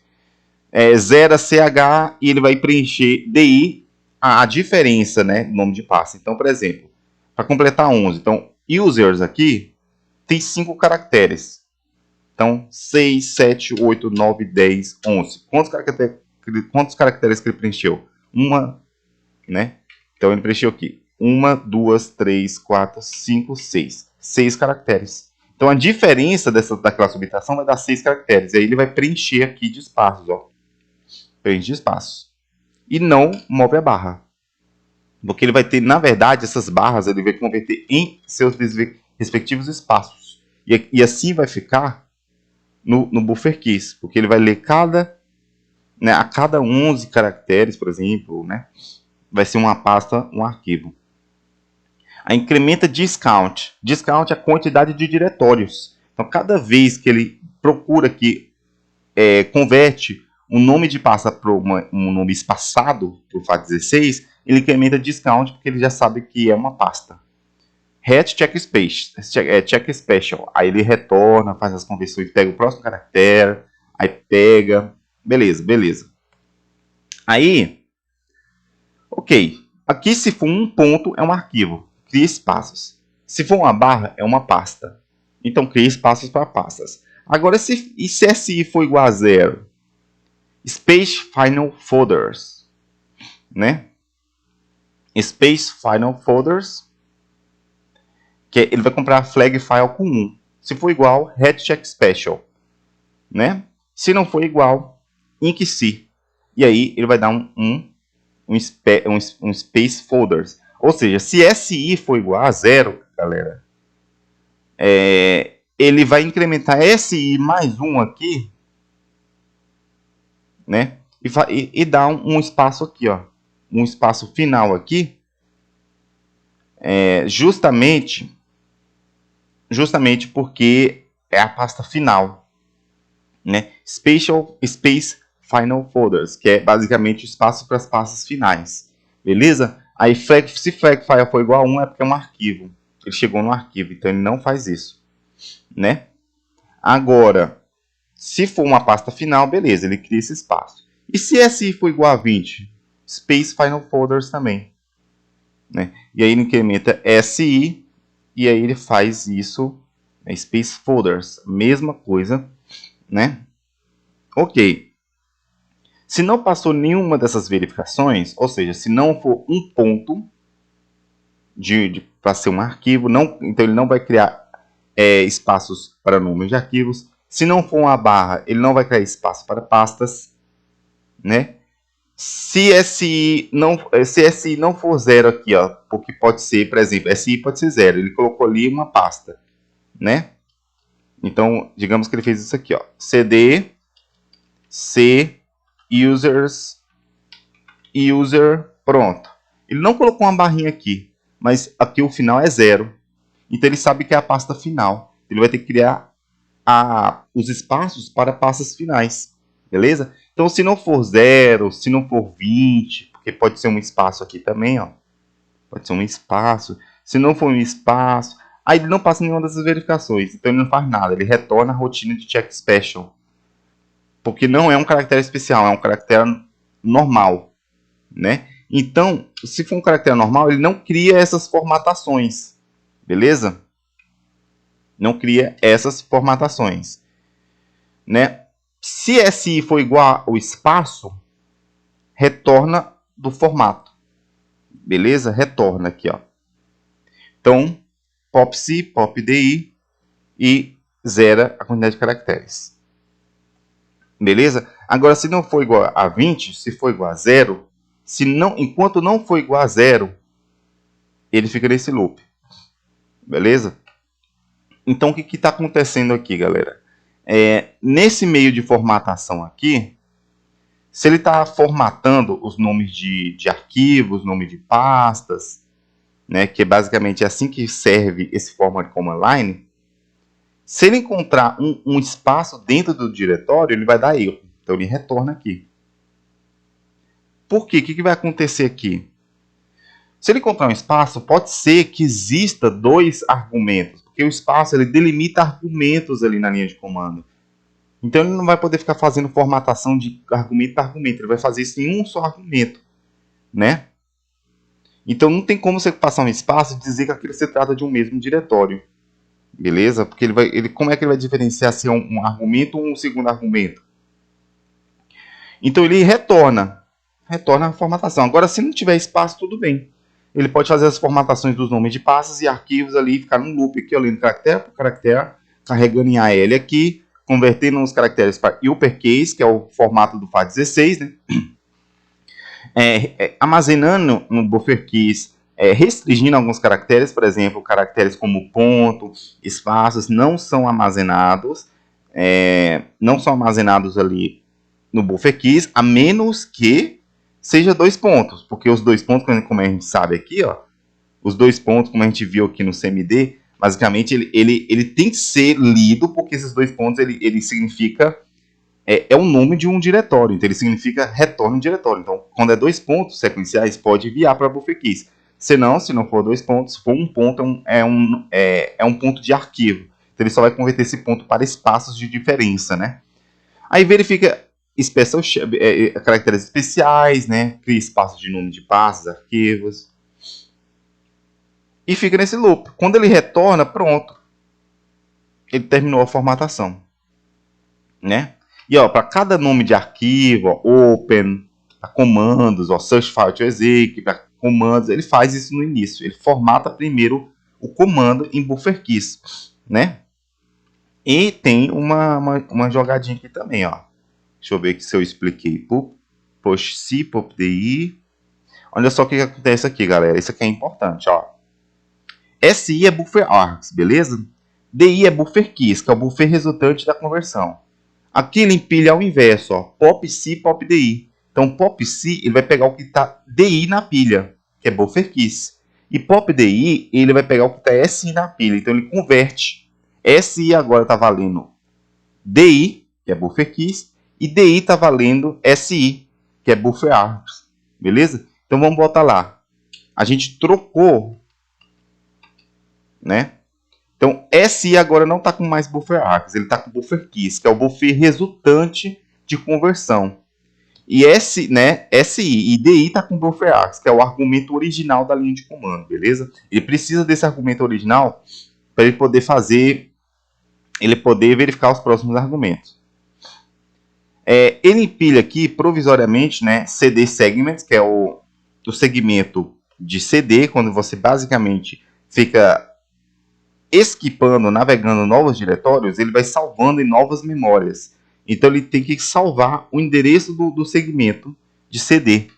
Zera CH e ele vai preencher DI a diferença, né, nome de pasta. Então, por exemplo, para completar 11, então, users aqui tem 5 caracteres. Então, 6, 7, 8, 9, 10, 11. Quantos caracteres que ele preencheu? Né? Então, ele preencheu aqui. 1, 2, 3, 4, 5, 6. 6 caracteres. Então, a diferença daquela subtração vai dar 6 caracteres. E aí ele vai preencher aqui de espaços. Ó. Preenche de espaços. E não move a barra. Porque ele vai ter, na verdade, essas barras ele vai converter em seus respectivos espaços. E assim vai ficar no buffer keys. Porque ele vai ler a cada 11 caracteres, por exemplo, né, vai ser uma pasta, um arquivo. A incrementa discount. Discount é a quantidade de diretórios. Então, cada vez que ele procura que converte um nome de pasta para um nome espaçado para o FAT16, ele incrementa discount porque ele já sabe que é uma pasta. Check special. Aí ele retorna, faz as conversões, pega o próximo caractere, aí pega. Beleza. Aí, ok. Aqui, se for um ponto, é um arquivo. Cria espaços. Se for uma barra, é uma pasta. Então, cria espaços para pastas. Agora, se SI for igual a 0, Space Final Folders, né? Space Final Folders, que ele vai comprar a flag file com 1. Se for igual, check special, né? Se não for igual, inc. E aí ele vai dar um space folders. Ou seja, se SI for igual a 0, galera, ele vai incrementar SI mais 1 aqui, né? E dar um espaço aqui, ó, um espaço final aqui, justamente porque é a pasta final, né? Space Final Folders, que é basicamente o espaço para as pastas finais, beleza? Aí se flag file for igual a 1 é porque é um arquivo, ele chegou no arquivo, então ele não faz isso, né? Agora, se for uma pasta final, beleza, ele cria esse espaço. E se SI for igual a 20? Space Final Folders também, né? E aí ele incrementa SI, e aí ele faz isso, né? Space Folders, mesma coisa, né? Ok. Se não passou nenhuma dessas verificações, ou seja, se não for um ponto para ser um arquivo, então ele não vai criar espaços para números de arquivos. Se não for uma barra, ele não vai criar espaço para pastas, né? Se SI não for 0 aqui, ó, porque pode ser, por exemplo, SI pode ser 0, ele colocou ali uma pasta, né? Então, digamos que ele fez isso aqui, ó, cd c user, pronto. Ele não colocou uma barrinha aqui, mas aqui o final é 0. Então ele sabe que é a pasta final. Ele vai ter que criar os espaços para pastas finais, beleza? Então, se não for 0, se não for 20, porque pode ser um espaço aqui também, ó. Pode ser um espaço. Se não for um espaço, aí ele não passa nenhuma dessas verificações. Então, ele não faz nada. Ele retorna a rotina de check special. Porque não é um caractere especial, é um caractere normal, né? Então, se for um caractere normal, ele não cria essas formatações, beleza? Não cria essas formatações, né? Se SI for igual ao espaço, retorna do formato, beleza? Retorna aqui, ó. Então, popc, popdi e zera a quantidade de caracteres, beleza? Agora, se não for igual a 20, se for igual a 0, enquanto não for igual a 0, ele fica nesse loop, beleza? Então, o que está acontecendo aqui, galera? Nesse meio de formatação aqui, se ele está formatando os nomes de arquivos, nome de pastas, né, que basicamente é assim que serve esse format command line, se ele encontrar um espaço dentro do diretório, ele vai dar erro. Então, ele retorna aqui. Por quê? O que vai acontecer aqui? Se ele encontrar um espaço, pode ser que exista 2 argumentos, porque o espaço ele delimita argumentos ali na linha de comando. Então ele não vai poder ficar fazendo formatação de argumento para argumento, ele vai fazer isso em um só argumento, né? Então não tem como você passar um espaço e dizer que aquilo se trata de um mesmo diretório, beleza? Porque como é que ele vai diferenciar se é um argumento ou um segundo argumento? Então ele retorna a formatação. Agora, se não tiver espaço, tudo bem. Ele pode fazer as formatações dos nomes de pastas e arquivos ali, ficar num loop aqui, olhando caractere por caractere, carregando em AL aqui, convertendo os caracteres para uppercase, que é o formato do FAT16, né? Armazenando no buffer keys, restringindo alguns caracteres, por exemplo, caracteres como ponto, espaços, não são armazenados ali no buffer keys, a menos que seja 2 pontos, porque os 2 pontos, como a gente sabe aqui, ó, os 2 pontos, como a gente viu aqui no CMD, basicamente ele tem que ser lido, porque esses 2 pontos ele significa é o nome de um diretório, então ele significa retorno diretório. Então, quando é 2 pontos sequenciais, pode enviar para buffer keys. Se não for 2 pontos, for um ponto, é um ponto de arquivo. Então, ele só vai converter esse ponto para espaços de diferença, né? Aí verifica caracteres especiais, né? Cria espaços de nome de passos, arquivos. E fica nesse loop. Quando ele retorna, pronto. Ele terminou a formatação, né? E ó, para cada nome de arquivo, ó, open, para comandos, ó, search file to exec, para comandos, ele faz isso no início. Ele formata primeiro o comando em buffer keys, né? E tem uma jogadinha aqui também, ó. Deixa eu ver aqui se eu expliquei. Push C, pop DI. Olha só o que acontece aqui, galera. Isso aqui é importante, ó. SI é buffer args, beleza? DI é buffer keys, que é o buffer resultante da conversão. Aqui ele empilha ao inverso, ó, pop C, pop DI. Então, pop C ele vai pegar o que está DI na pilha, que é buffer keys. E pop DI ele vai pegar o que está SI na pilha. Então, ele converte. SI agora está valendo DI, que é buffer keys, e DI está valendo SI, que é buffer args. Beleza? Então, vamos botar lá. A gente trocou, né? Então, SI agora não está com mais buffer args, ele está com buffer keys, que é o buffer resultante de conversão. E SI e DI está com buffer args, que é o argumento original da linha de comando, beleza? Ele precisa desse argumento original para ele poder verificar os próximos argumentos. Ele empilha aqui provisoriamente, né, CD segments, que é o segmento de CD, quando você basicamente fica esquipando, navegando novos diretórios, ele vai salvando em novas memórias. Então ele tem que salvar o endereço do segmento de CD,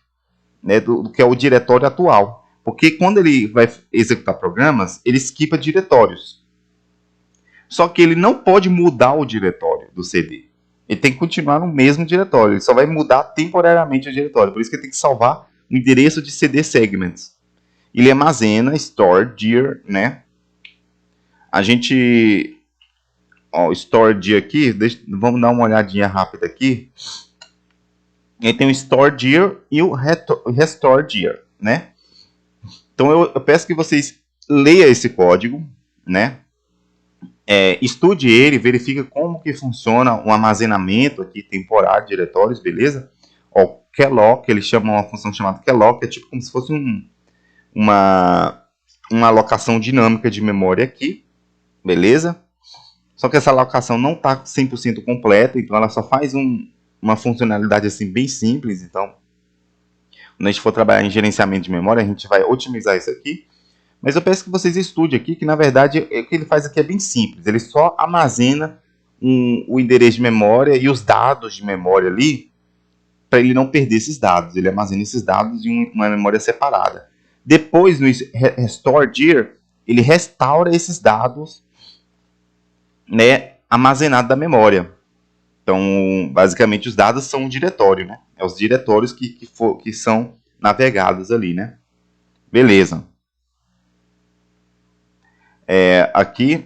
né, do que é o diretório atual. Porque quando ele vai executar programas, ele esquipa diretórios. Só que ele não pode mudar o diretório do CD. Ele tem que continuar no mesmo diretório. Ele só vai mudar temporariamente o diretório. Por isso que ele tem que salvar o endereço de CD segments. Ele armazena, store, dir, né? A gente, ó, o store aqui, vamos dar uma olhadinha rápida aqui. Ele tem o store dir e o restore dir, né? Então eu peço que vocês leiam esse código, né? Estude ele, verifique como que funciona o armazenamento aqui temporário de diretórios, beleza? Ó, o kelloc, ele chama uma função chamada kelloc, é tipo como se fosse uma alocação dinâmica de memória aqui, beleza? Só que essa alocação não está 100% completa, então ela só faz uma funcionalidade assim bem simples. Então, quando a gente for trabalhar em gerenciamento de memória, a gente vai otimizar isso aqui. Mas eu peço que vocês estudem aqui, que na verdade o que ele faz aqui é bem simples. Ele só armazena o endereço de memória e os dados de memória ali, para ele não perder esses dados. Ele armazena esses dados em uma memória separada. Depois, no restore dir, ele restaura esses dados, né, armazenado da memória. Então, basicamente, os dados são um diretório, né? É os diretórios que são navegados ali, né? Beleza. Aqui,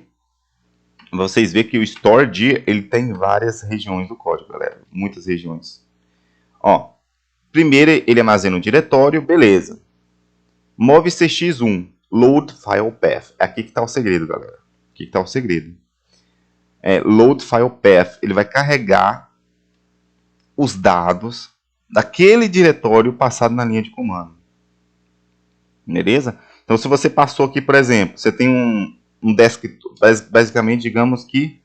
vocês veem que o store ele tem várias regiões do código, galera. Muitas regiões. Ó, primeiro, ele armazena um diretório, beleza. Move cx1, load file path. Aqui que está o segredo, galera. Aqui que está o segredo. Load file path, ele vai carregar os dados daquele diretório passado na linha de comando. Beleza? Então, se você passou aqui, por exemplo, você tem um desktop, basicamente, digamos que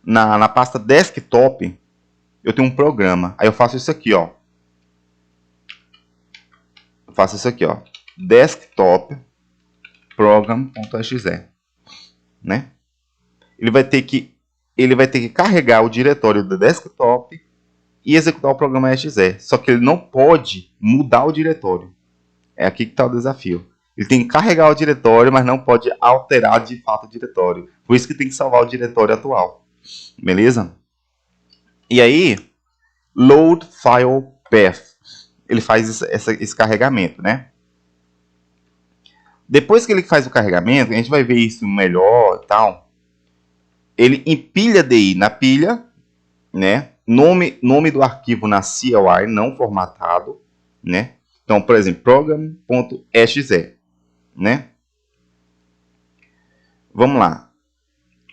na pasta desktop, eu tenho um programa. Aí eu faço isso aqui, ó. Eu faço isso aqui, ó. Desktop program.exe, né? Ele vai ter que carregar o diretório do desktop e executar o programa exe. Só que ele não pode mudar o diretório. É aqui que está o desafio. Ele tem que carregar o diretório, mas não pode alterar de fato o diretório. Por isso que tem que salvar o diretório atual. Beleza? E aí, load file path. Ele faz esse carregamento, né? Depois que ele faz o carregamento, a gente vai ver isso melhor e tal. Ele empilha DI na pilha, né? Nome do arquivo na CLI não formatado, né? Então, por exemplo, program.exe, né? Vamos lá.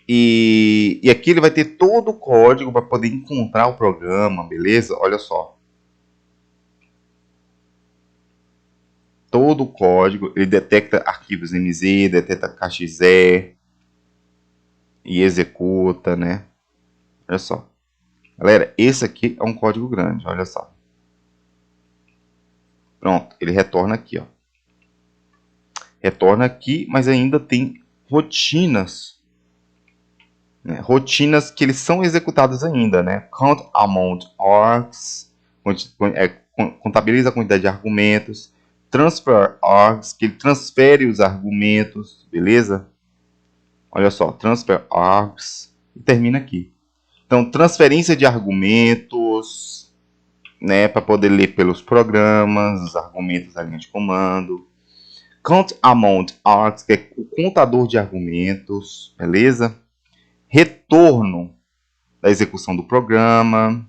E aqui ele vai ter todo o código para poder encontrar o programa, beleza? Olha só. Todo o código, ele detecta arquivos MZ, detecta KXE e executa, né? Olha só. Galera, esse aqui é um código grande, olha só. Pronto, ele retorna aqui, ó. Retorna aqui, mas ainda tem rotinas, né? Rotinas que eles são executadas ainda, né? Count amount args, contabiliza a quantidade de argumentos. Transfer args, que ele transfere os argumentos, beleza? Olha só, transfer args, e termina aqui. Então, transferência de argumentos, né, para poder ler pelos programas, os argumentos da linha de comando. Count amount args, que é o contador de argumentos, beleza? Retorno da execução do programa,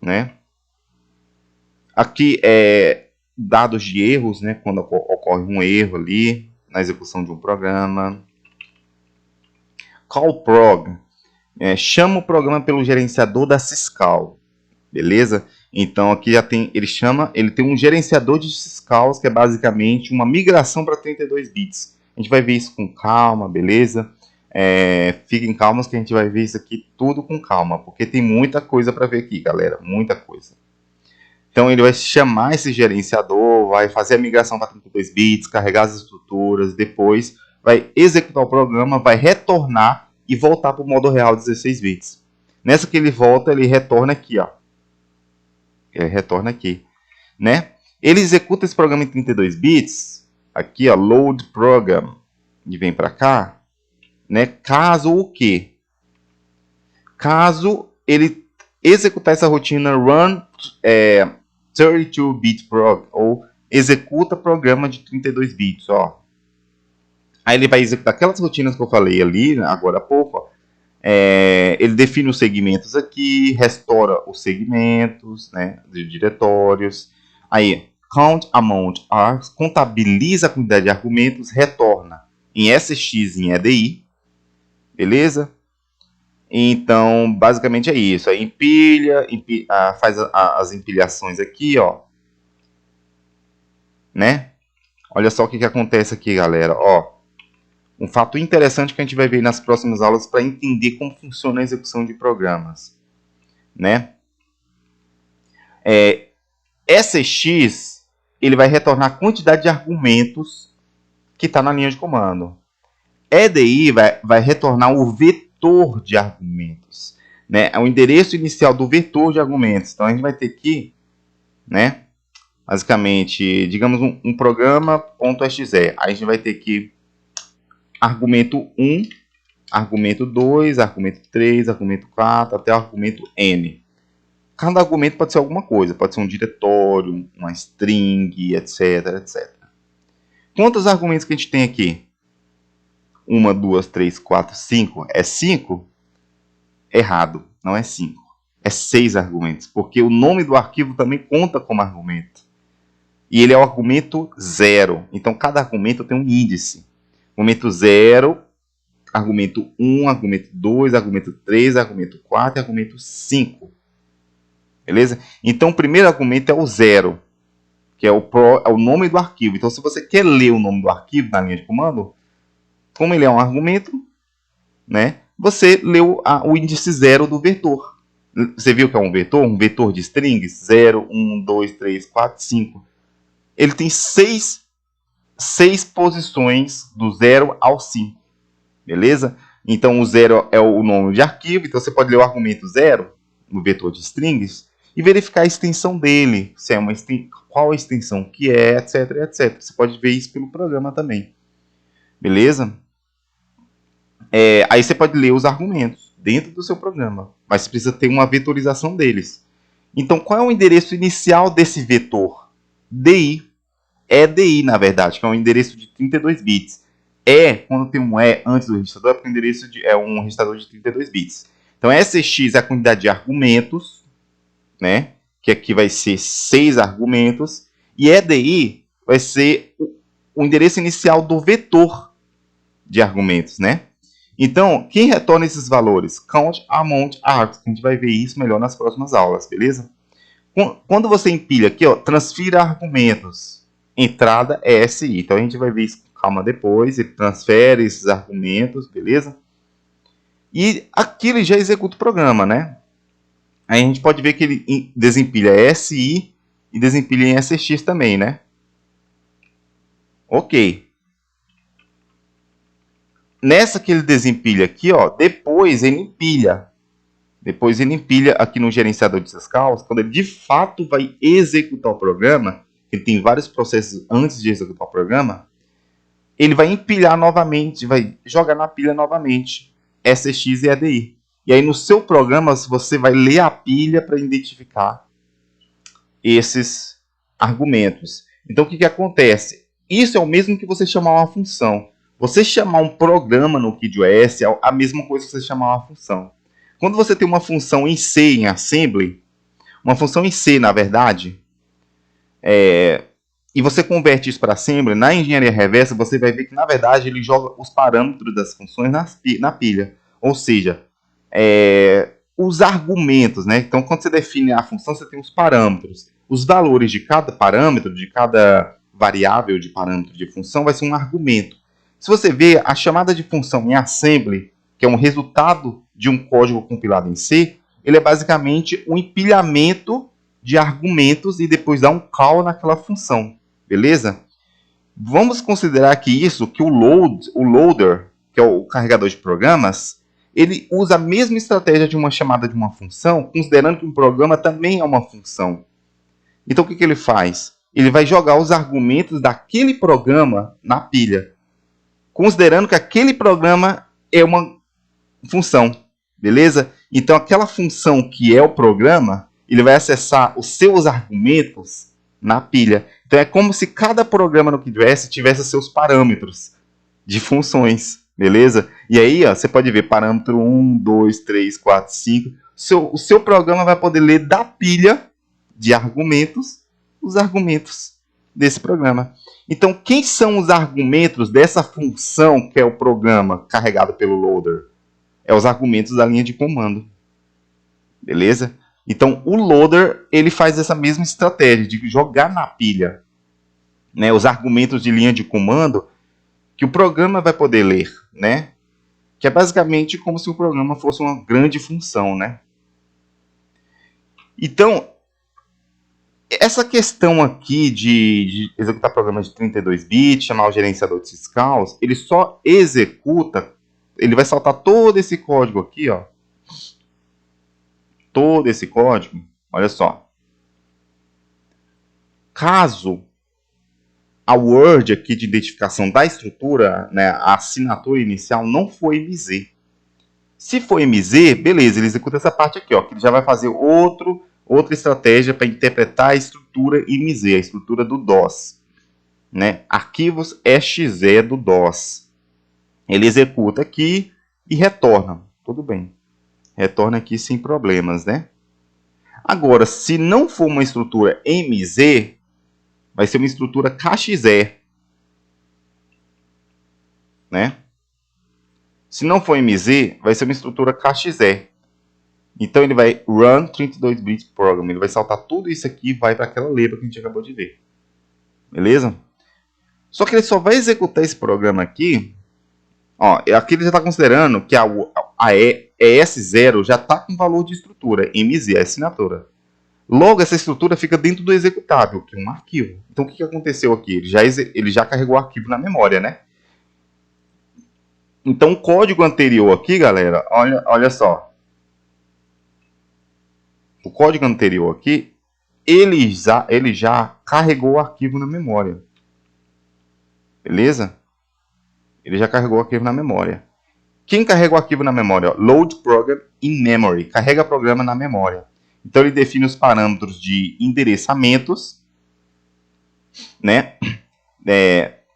né? Aqui é dados de erros, né, quando ocorre um erro ali na execução de um programa. Callprog, chama o programa pelo gerenciador da syscall, beleza? Então aqui já tem, ele tem um gerenciador de syscalls que é basicamente uma migração para 32 bits. A gente vai ver isso com calma, beleza? Fiquem calmos que a gente vai ver isso aqui tudo com calma, porque tem muita coisa para ver aqui, galera, muita coisa. Então ele vai chamar esse gerenciador, vai fazer a migração para 32 bits, carregar as estruturas, depois vai executar o programa, vai retornar e voltar para o modo real 16 bits. Nessa que ele volta, ele retorna aqui, ó. Ele retorna aqui, né? Ele executa esse programa em 32 bits, aqui, ó, load program, e vem para cá, né? Caso o quê? Caso ele executar essa rotina run 32-bit prog, ou executa programa de 32 bits, ó. Aí ele vai executar aquelas rotinas que eu falei ali, agora há pouco, ó. Ele define os segmentos aqui, restaura os segmentos, né, de diretórios. Aí, count amount args, contabiliza a quantidade de argumentos, retorna em SX e em EDI, beleza? Então, basicamente é isso. Aí faz as empilhações aqui, ó, né? Olha só o que acontece aqui, galera. Ó, um fato interessante que a gente vai ver nas próximas aulas para entender como funciona a execução de programas, né? SX, ele vai retornar a quantidade de argumentos que está na linha de comando. EDI vai retornar o vetor de argumentos, né? É o endereço inicial do vetor de argumentos. Então a gente vai ter aqui, né? Basicamente, digamos um programa.exe. Aí a gente vai ter aqui argumento 1, argumento 2, argumento 3, argumento 4, até o argumento N. Cada argumento pode ser alguma coisa, pode ser um diretório, uma string, etc, etc. Quantos argumentos que a gente tem aqui? 1, 2, 3, 4, 5. É 5? Errado, não é 5. É 6 argumentos, porque o nome do arquivo também conta como argumento. E ele é o argumento 0. Então, cada argumento tem um índice. Argumento 0, argumento 1, argumento 2, argumento 3, argumento 4 e argumento 5. Beleza? Então, o primeiro argumento é o 0, que é o nome do arquivo. Então, se você quer ler o nome do arquivo na linha de comando, como ele é um argumento, né, você leu o índice 0 do vetor. Você viu que é um vetor de strings? 0, 1, 2, 3, 4, 5. Ele tem 6 posições do 0 ao 5. Beleza? Então, o 0 é o nome de arquivo. Então, você pode ler o argumento 0 no vetor de strings e verificar a extensão dele. Se é qual a extensão que é, etc, etc. Você pode ver isso pelo programa também. Beleza? Aí você pode ler os argumentos dentro do seu programa. Mas você precisa ter uma vetorização deles. Então, qual é o endereço inicial desse vetor? DI. DI, na verdade, que é um endereço de 32 bits. Quando tem um antes do registrador, é porque o endereço é um registrador de 32 bits. Então, SX é a quantidade de argumentos, né? Que aqui vai ser 6 argumentos. E EDI vai ser o endereço inicial do vetor de argumentos, né? Então, quem retorna esses valores? Count, amount, args. A gente vai ver isso melhor nas próximas aulas, beleza? Quando você empilha aqui, ó, transfira argumentos. Entrada é SI. Então, a gente vai ver isso com calma depois. Ele transfere esses argumentos, beleza? E aqui ele já executa o programa, né? Aí a gente pode ver que ele desempilha SI e desempilha em SX também, né? Ok. Nessa que ele desempilha aqui, ó, depois ele empilha. Depois ele empilha aqui no gerenciador de syscalls, quando ele de fato vai executar o programa, ele tem vários processos antes de executar o programa, ele vai empilhar novamente, vai jogar na pilha novamente SX e ADI. E aí no seu programa você vai ler a pilha para identificar esses argumentos. Então o que acontece? Isso é o mesmo que você chamar uma função. Você chamar um programa no KidOS é a mesma coisa que você chamar uma função. Quando você tem uma função em C, em Assembly, uma função em C, na verdade, e você converte isso para Assembly, na engenharia reversa, você vai ver que, na verdade, ele joga os parâmetros das funções na pilha. Ou seja, os argumentos, né? Então, quando você define a função, você tem os parâmetros. Os valores de cada parâmetro, de cada variável de parâmetro de função, vai ser um argumento. Se você vê a chamada de função em Assembly, que é um resultado de um código compilado em C, ele é basicamente um empilhamento de argumentos e depois dá um call naquela função, beleza? Vamos considerar que o loader, que é o carregador de programas, ele usa a mesma estratégia de uma chamada de uma função, considerando que um programa também é uma função. Então, o que ele faz? Ele vai jogar os argumentos daquele programa na pilha, considerando que aquele programa é uma função, beleza? Então, aquela função que é o programa, ele vai acessar os seus argumentos na pilha. Então, é como se cada programa no KidOS tivesse seus parâmetros de funções, beleza? E aí, ó, você pode ver parâmetro 1, 2, 3, 4, 5. O seu programa vai poder ler da pilha de argumentos os argumentos desse programa. Então, quem são os argumentos dessa função que é o programa carregado pelo loader? É os argumentos da linha de comando. Beleza? Então, o loader ele faz essa mesma estratégia de jogar na pilha, né, os argumentos de linha de comando que o programa vai poder ler, né? Que é basicamente como se o programa fosse uma grande função, né? Então, essa questão aqui de executar programas de 32 bits, chamar o gerenciador de syscalls, ele só executa, ele vai saltar todo esse código aqui, ó. Todo esse código, olha só. Caso a word aqui de identificação da estrutura, né, a assinatura inicial não for MZ. Se for MZ, beleza, ele executa essa parte aqui, ó, que ele já vai fazer outra estratégia para interpretar a estrutura MZ, a estrutura do DOS. Né? Arquivos exe do DOS. Ele executa aqui e retorna. Tudo bem. Retorna aqui sem problemas, né? Agora, se não for uma estrutura MZ, vai ser uma estrutura KXE. Né? Se não for MZ, vai ser uma estrutura KXE. Então ele vai run 32-bit program. Ele vai saltar tudo isso aqui e vai para aquela letra que a gente acabou de ver. Beleza? Só que ele só vai executar esse programa aqui. Ó, aqui ele já está considerando que a ES0 já está com valor de estrutura, MZ, a assinatura. Logo, essa estrutura fica dentro do executável, que é um arquivo. Então, o que aconteceu aqui? Ele já carregou o arquivo na memória, né? Então, o código anterior aqui, galera, olha só. O código anterior aqui, ele já carregou o arquivo na memória. Beleza? Ele já carregou o arquivo na memória. Quem carrega o arquivo na memória? Load program in memory. Carrega o programa na memória. Então, ele define os parâmetros de endereçamentos. Né?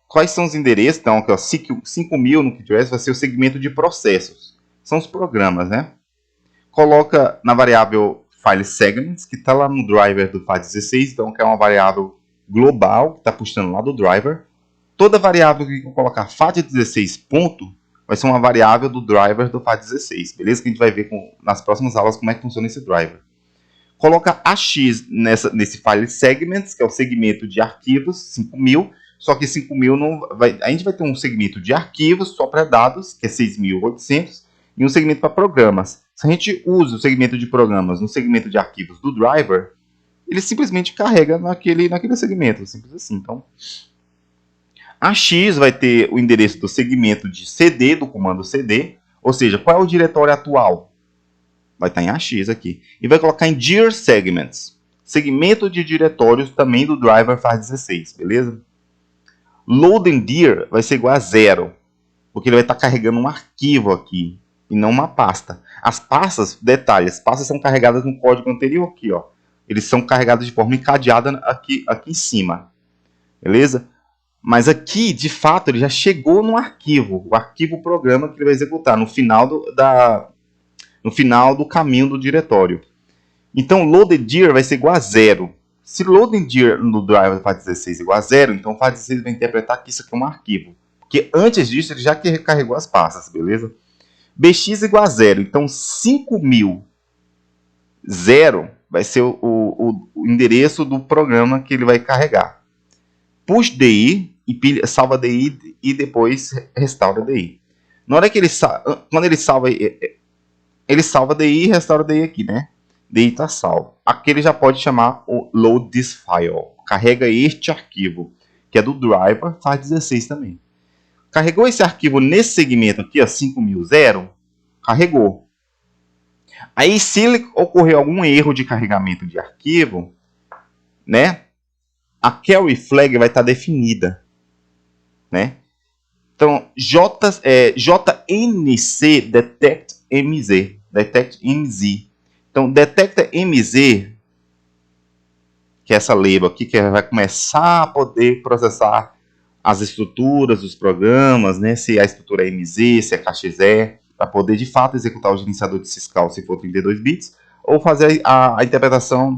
Quais são os endereços? Então, aqui, ó, 5000 no KidOS vai ser o segmento de processos. São os programas, né? coloca na variável file segments, que está lá no driver do FAT16, então que é uma variável global, que está puxando lá do driver. Toda variável que eu colocar FAT16 ponto, vai ser uma variável do driver do FAT16, beleza? Que a gente vai ver nas próximas aulas como é que funciona esse driver. Coloca AX nesse file segments, que é o segmento de arquivos, 5000, só que 5000 não vai, a gente vai ter um segmento de arquivos só para dados, que é 6800, e um segmento para programas. Se a gente usa o segmento de programas no segmento de arquivos do driver, ele simplesmente carrega naquele segmento, simples assim. Então, AX vai ter o endereço do segmento de CD, do comando CD, ou seja, qual é o diretório atual? Vai estar em AX aqui. E vai colocar em dir segments, segmento de diretórios também do driver FAT16, beleza? Loading dir vai ser igual a 0, porque ele vai estar carregando um arquivo aqui, e não uma pasta. As pastas, detalhe, as pastas são carregadas no código anterior aqui, ó. Eles são carregados de forma encadeada aqui em cima, beleza? Mas aqui, de fato, ele já chegou no arquivo, o arquivo programa que ele vai executar no final do caminho do diretório. Então, loaded dir vai ser igual a 0. Se loaded dir no driver do FAT16 é igual a 0, então o FAT16 vai interpretar que isso aqui é um arquivo. Porque antes disso, ele já recarregou as pastas, beleza? Bx igual a 0. Então, 5000, 0 vai ser o endereço do programa que ele vai carregar. Push DI, e salva DI e depois restaura DI. Na hora que quando ele salva DI e restaura DI aqui, né? DI está salvo. Aqui ele já pode chamar o load this file. Carrega este arquivo, que é do driver FAT16 também. Carregou esse arquivo nesse segmento aqui, ó, 5000, carregou. Aí, se ocorrer algum erro de carregamento de arquivo, né? A carry flag vai estar definida, né? Então, JNC detect MZ. Então, detecta MZ, que é essa label aqui, que vai começar a poder processar as estruturas dos programas, né? Se a estrutura é MZ, se é KXE, para poder de fato executar o gerenciador de Syscall se for 32 bits, ou fazer a interpretação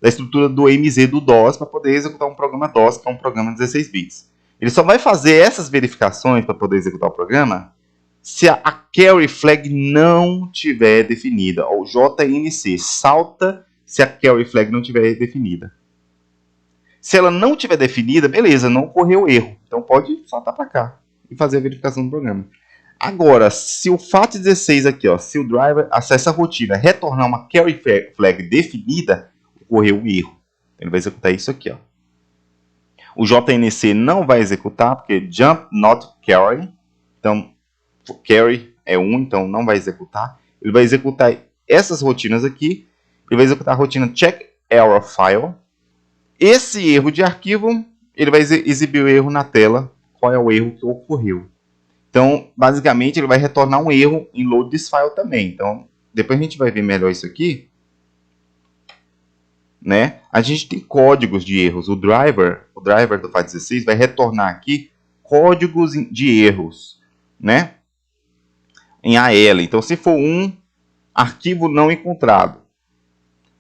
da estrutura do MZ do DOS para poder executar um programa DOS, que é um programa de 16 bits. Ele só vai fazer essas verificações para poder executar o programa se a carry flag não tiver definida. O JNC salta se a carry flag não tiver definida. Se ela não tiver definida, beleza, não ocorreu erro. Então pode saltar para cá e fazer a verificação do programa. Agora, se o FAT16 aqui, ó, se o driver acessa a rotina retornar uma carry flag definida, ocorreu um erro. Ele vai executar isso aqui, ó. O JNC não vai executar, porque jump not carry. Então, carry é 1, então não vai executar. Ele vai executar essas rotinas aqui. Ele vai executar a rotina check error file. Esse erro de arquivo, ele vai exibir o erro na tela. Qual é o erro que ocorreu? Então, basicamente, ele vai retornar um erro em load this file também. Então, depois a gente vai ver melhor isso aqui, né? A gente tem códigos de erros. O driver do FAT16 vai retornar aqui códigos de erros, né? Em AL. Então, se for 1, arquivo não encontrado.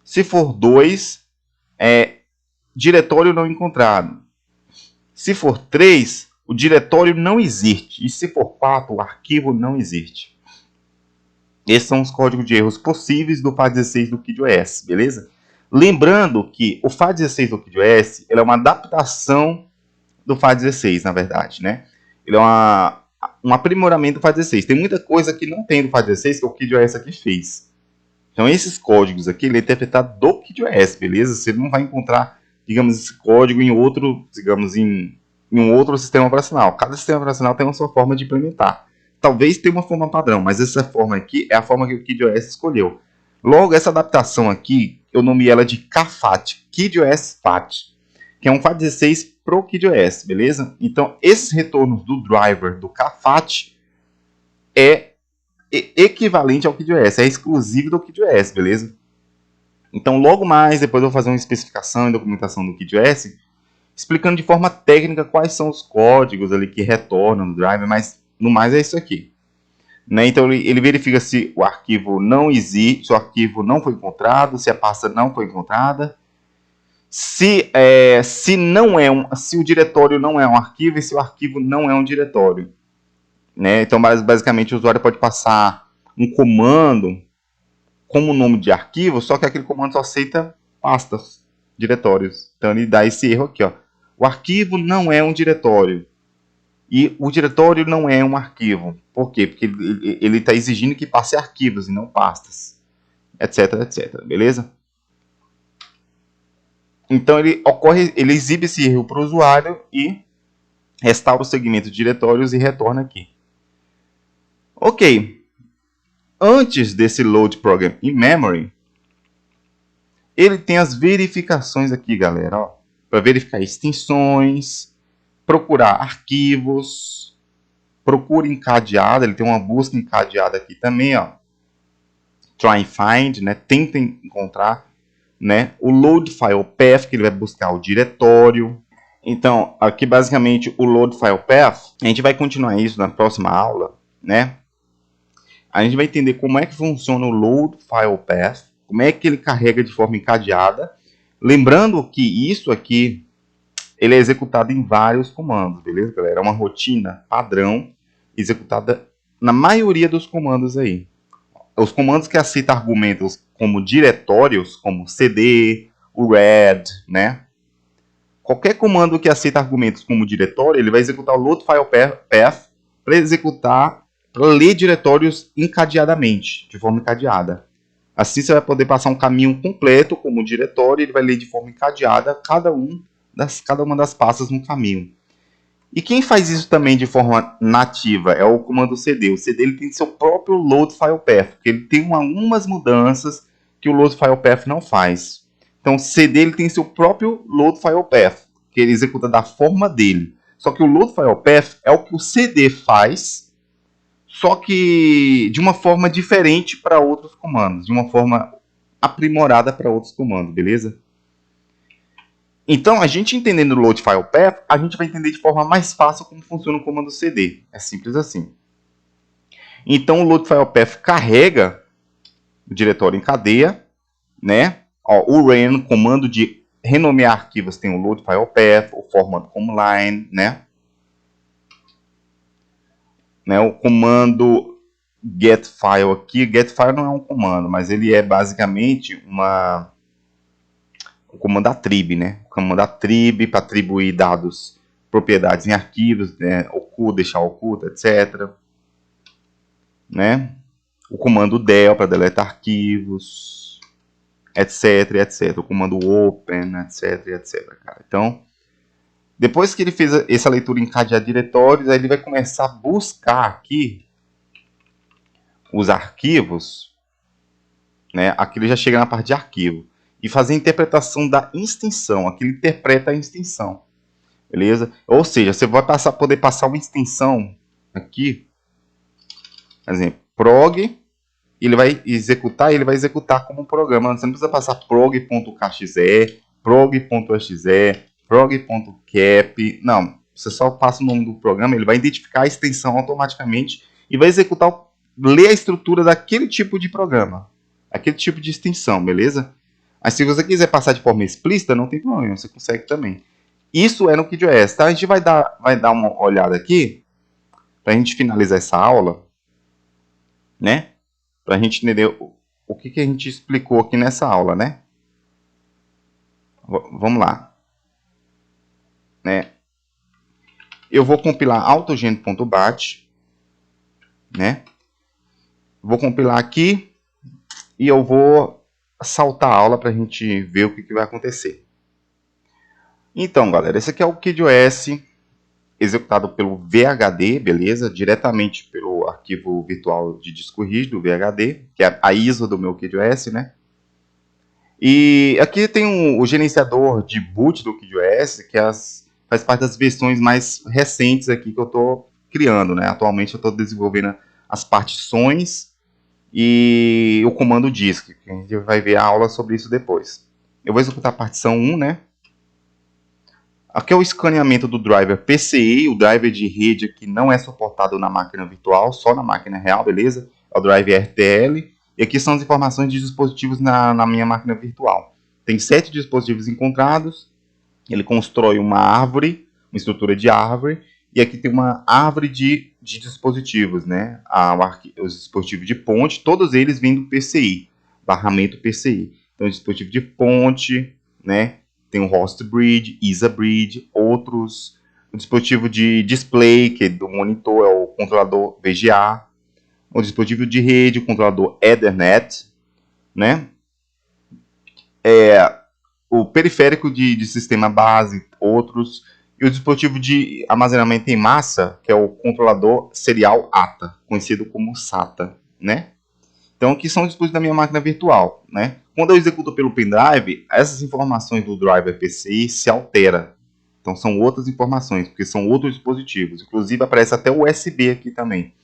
Se for 2, diretório não encontrado. Se for 3, o diretório não existe. E se for 4, o arquivo não existe. Esses são os códigos de erros possíveis do FAT16 do KidOS, beleza? Lembrando que o FAT16 do KidOS é uma adaptação do FAT16, na verdade, né? Ele é um aprimoramento do FAT16. Tem muita coisa que não tem do FAT16 que o KidOS aqui fez. Então, esses códigos aqui, ele é interpretado do KidOS, beleza? Você não vai encontrar, digamos, esse código em outro, digamos, em um outro sistema operacional. Cada sistema operacional tem uma sua forma de implementar. Talvez tenha uma forma padrão, mas essa forma aqui é a forma que o KidOS escolheu. Logo, essa adaptação aqui, eu nomeei ela de KFAT, KidOS FAT, que é um FAT16 pro KidOS, beleza? Então, esses retornos do driver do KFAT é equivalente ao KidOS, é exclusivo do KidOS, beleza? Então, logo mais, depois eu vou fazer uma especificação e documentação do KidOS, explicando de forma técnica quais são os códigos ali que retornam no driver, mas no mais é isso aqui. né? Então ele verifica se o arquivo não existe, se o arquivo não foi encontrado, se a pasta não foi encontrada, se o diretório não é um arquivo e se o arquivo não é um diretório, né? Então basicamente o usuário pode passar um comando como nome de arquivo, só que aquele comando só aceita pastas, diretórios. Então ele dá esse erro aqui, ó. O arquivo não é um diretório. E o diretório não é um arquivo. Por quê? Porque ele está exigindo que passe arquivos e não pastas. Etc, etc. Beleza? Então ele exibe esse erro para o usuário e restaura o segmento de diretórios e retorna aqui. Ok. Antes desse load program in memory, ele tem as verificações aqui, galera. Para verificar extensões, procurar arquivos, procura encadeada, ele tem uma busca encadeada aqui também, ó. Try and find, né? Tenta encontrar, né? O load file path, que ele vai buscar o diretório. Então, aqui basicamente o load file path, a gente vai continuar isso na próxima aula, né? A gente vai entender como é que funciona o load file path, como é que ele carrega de forma encadeada. Lembrando que isso aqui, ele é executado em vários comandos, beleza, galera? É uma rotina padrão executada na maioria dos comandos aí. Os comandos que aceitam argumentos como diretórios, como cd, o read, né? Qualquer comando que aceita argumentos como diretório, ele vai executar o load file path para executar, para ler diretórios encadeadamente, de forma encadeada. Assim você vai poder passar um caminho completo como diretório, ele vai ler de forma encadeada cada uma das pastas no caminho. E quem faz isso também de forma nativa é o comando cd. O cd ele tem seu próprio load file path, porque ele tem algumas mudanças que o load file path não faz. Então o cd ele tem seu próprio load file path, que ele executa da forma dele. Só que o load file path é o que o cd faz, só que de uma forma diferente para outros comandos, de uma forma aprimorada para outros comandos, beleza? Então, a gente entendendo o load file path, a gente vai entender de forma mais fácil como funciona o comando cd. É simples assim. Então, o load file path carrega o diretório em cadeia, né? Ó, o ren, comando de renomear arquivos, tem o load file path, o format como line, né? O comando getFile aqui, getFile não é um comando, mas ele é basicamente o comando attrib, né? O comando attrib para atribuir dados, propriedades em arquivos, né? Oculta, deixar oculta, etc. Né? O comando del para deletar arquivos, etc, etc. O comando open, etc, etc. Cara. Então, depois que ele fez essa leitura em encadear diretórios, aí ele vai começar a buscar aqui os arquivos, né? Aqui ele já chega na parte de arquivo e fazer a interpretação da extensão. Aqui ele interpreta a extensão, beleza? Ou seja, você vai poder passar uma extensão aqui, por exemplo, prog, ele vai executar como um programa. Você não precisa passar prog.kxe, prog.exe, prog.cap, não. Você só passa o nome do programa, ele vai identificar a extensão automaticamente e vai executar, ler a estrutura daquele tipo de programa, aquele tipo de extensão, beleza? Mas se você quiser passar de forma explícita, não tem problema, você consegue também. Isso é no KidOS, tá? A gente vai dar uma olhada aqui, para a gente finalizar essa aula, né? Para a gente entender o que a gente explicou aqui nessa aula, né? Vamos lá. Né? Eu vou compilar autogen.bat, né? Vou compilar aqui e eu vou saltar a aula para a gente ver o que vai acontecer. Então, galera, esse aqui é o KidOS executado pelo VHD, beleza? Diretamente pelo arquivo virtual de disco rígido, VHD, que é a ISO do meu KidOS, né? E aqui tem o gerenciador de boot do KidOS, que faz parte das versões mais recentes aqui que eu estou criando, né? Atualmente eu estou desenvolvendo as partições e o comando disk, que a gente vai ver a aula sobre isso depois. Eu vou executar a partição 1, né? Aqui é o escaneamento do driver PCI, o driver de rede que não é suportado na máquina virtual, só na máquina real, beleza? É o driver RTL. E aqui são as informações de dispositivos na minha máquina virtual. Tem 7 dispositivos encontrados. Ele constrói uma árvore, uma estrutura de árvore. E aqui tem uma árvore de dispositivos, né? Os dispositivos de ponte, todos eles vêm do PCI, barramento PCI. Então, dispositivo de ponte, né? Tem o host bridge, ISA bridge, outros. O dispositivo de display, que é do monitor, é o controlador VGA. O dispositivo de rede, o controlador Ethernet, né? O periférico de sistema base, outros. E o dispositivo de armazenamento em massa, que é o controlador serial ATA, conhecido como SATA, né? Então, aqui são os dispositivos da minha máquina virtual, né? Quando eu executo pelo pendrive, essas informações do driver PCI se alteram. Então, são outras informações, porque são outros dispositivos. Inclusive, aparece até o USB aqui também,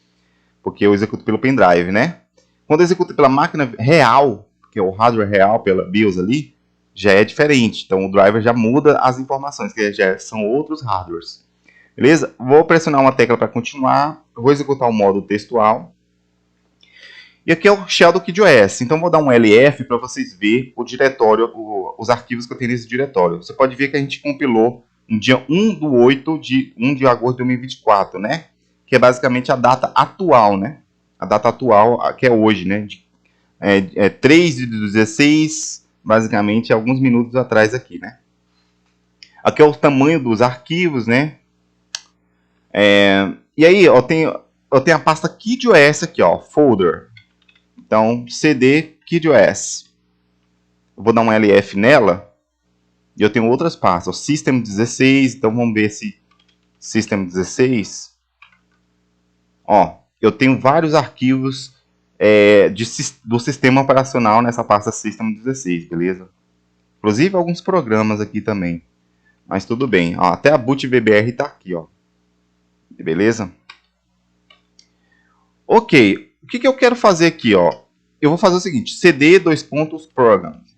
porque eu executo pelo pendrive, né? Quando eu executo pela máquina real, que é o hardware real, pela BIOS ali, já é diferente. Então, o driver já muda as informações, que já são outros hardwares. Beleza? Vou pressionar uma tecla para continuar. Eu vou executar o modo textual. E aqui é o shell do KidOS. Então, vou dar um LF para vocês verem o diretório, os arquivos que eu tenho nesse diretório. Você pode ver que a gente compilou no dia 1 de agosto de 2024, né? Que é basicamente a data atual, né? A data atual, que é hoje, né? 3 de 16, basicamente, alguns minutos atrás aqui, né? Aqui é o tamanho dos arquivos, né? E aí, eu tenho a pasta KidOS aqui, ó, folder. Então, CD KidOS. Eu vou dar um LF nela. E eu tenho outras pastas. O System 16. Então, vamos ver esse System 16. Ó, eu tenho vários arquivos do sistema operacional nessa pasta System 16, beleza? Inclusive, alguns programas aqui também. Mas tudo bem. Ó, até a boot VBR está aqui, ó. Beleza? Ok. O que eu quero fazer aqui, ó? Eu vou fazer o seguinte, cd programs.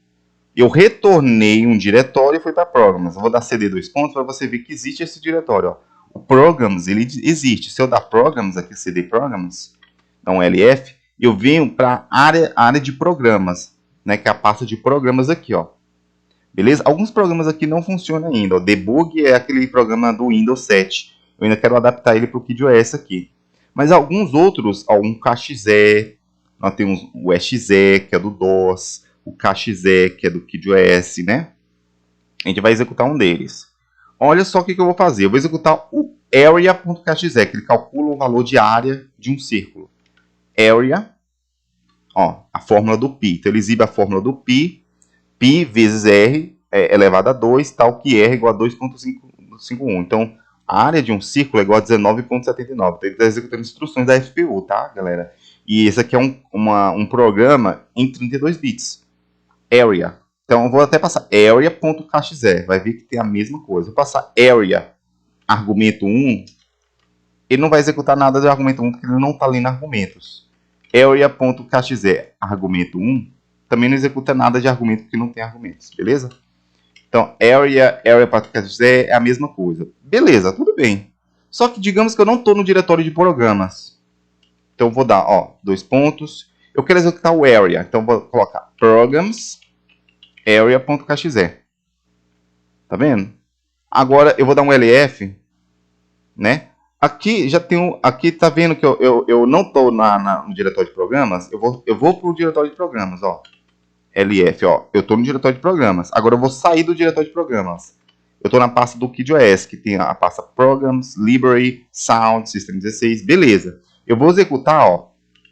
Eu retornei um diretório e fui para programs. Eu vou dar cd para você ver que existe esse diretório. Ó. O programs, ele existe. Se eu dar programs aqui, cd programs, dá um LF, eu venho para a área de programas, né, que é a pasta de programas aqui, ó. Beleza? Alguns programas aqui não funcionam ainda. O debug é aquele programa do Windows 7. Eu ainda quero adaptar ele para o KidOS aqui. Mas alguns outros, ó, um KXE, nós temos o EXE, que é do DOS, o KXE, que é do KidOS, né? A gente vai executar um deles. Olha só o que eu vou fazer. Eu vou executar o area.kxe, que ele calcula o valor de área de um círculo. Area, ó, a fórmula do pi. Então ele exibe a fórmula do pi, pi vezes r elevado a 2, tal que r igual a 2,551. Então, a área de um círculo é igual a 19,79. Então, ele está executando instruções da FPU, tá, galera? E esse aqui é um programa em 32 bits. Area. Então, eu vou até passar area.kxe. Vai ver que tem a mesma coisa. Vou passar area, argumento 1. Ele não vai executar nada do argumento 1, porque ele não está lendo argumentos. Area.kxe, argumento 1. Também não executa nada de argumento, porque não tem argumentos. Beleza? Então, area.kxe é a mesma coisa. Beleza, tudo bem. Só que digamos que eu não estou no diretório de programas. Então, eu vou dar, ó, 2 pontos. Eu quero executar o area. Então, eu vou colocar programs area.kxe. Tá vendo? Agora, eu vou dar um LF, né? Aqui já tem aqui tá vendo que eu não estou no diretório de programas. Eu vou para o diretório de programas, ó. LF, ó. Eu estou no diretório de programas. Agora eu vou sair do diretório de programas. Eu estou na pasta do KidOS, que tem a pasta Programs, Library, Sound, System 16. Beleza. Eu vou executar, ó,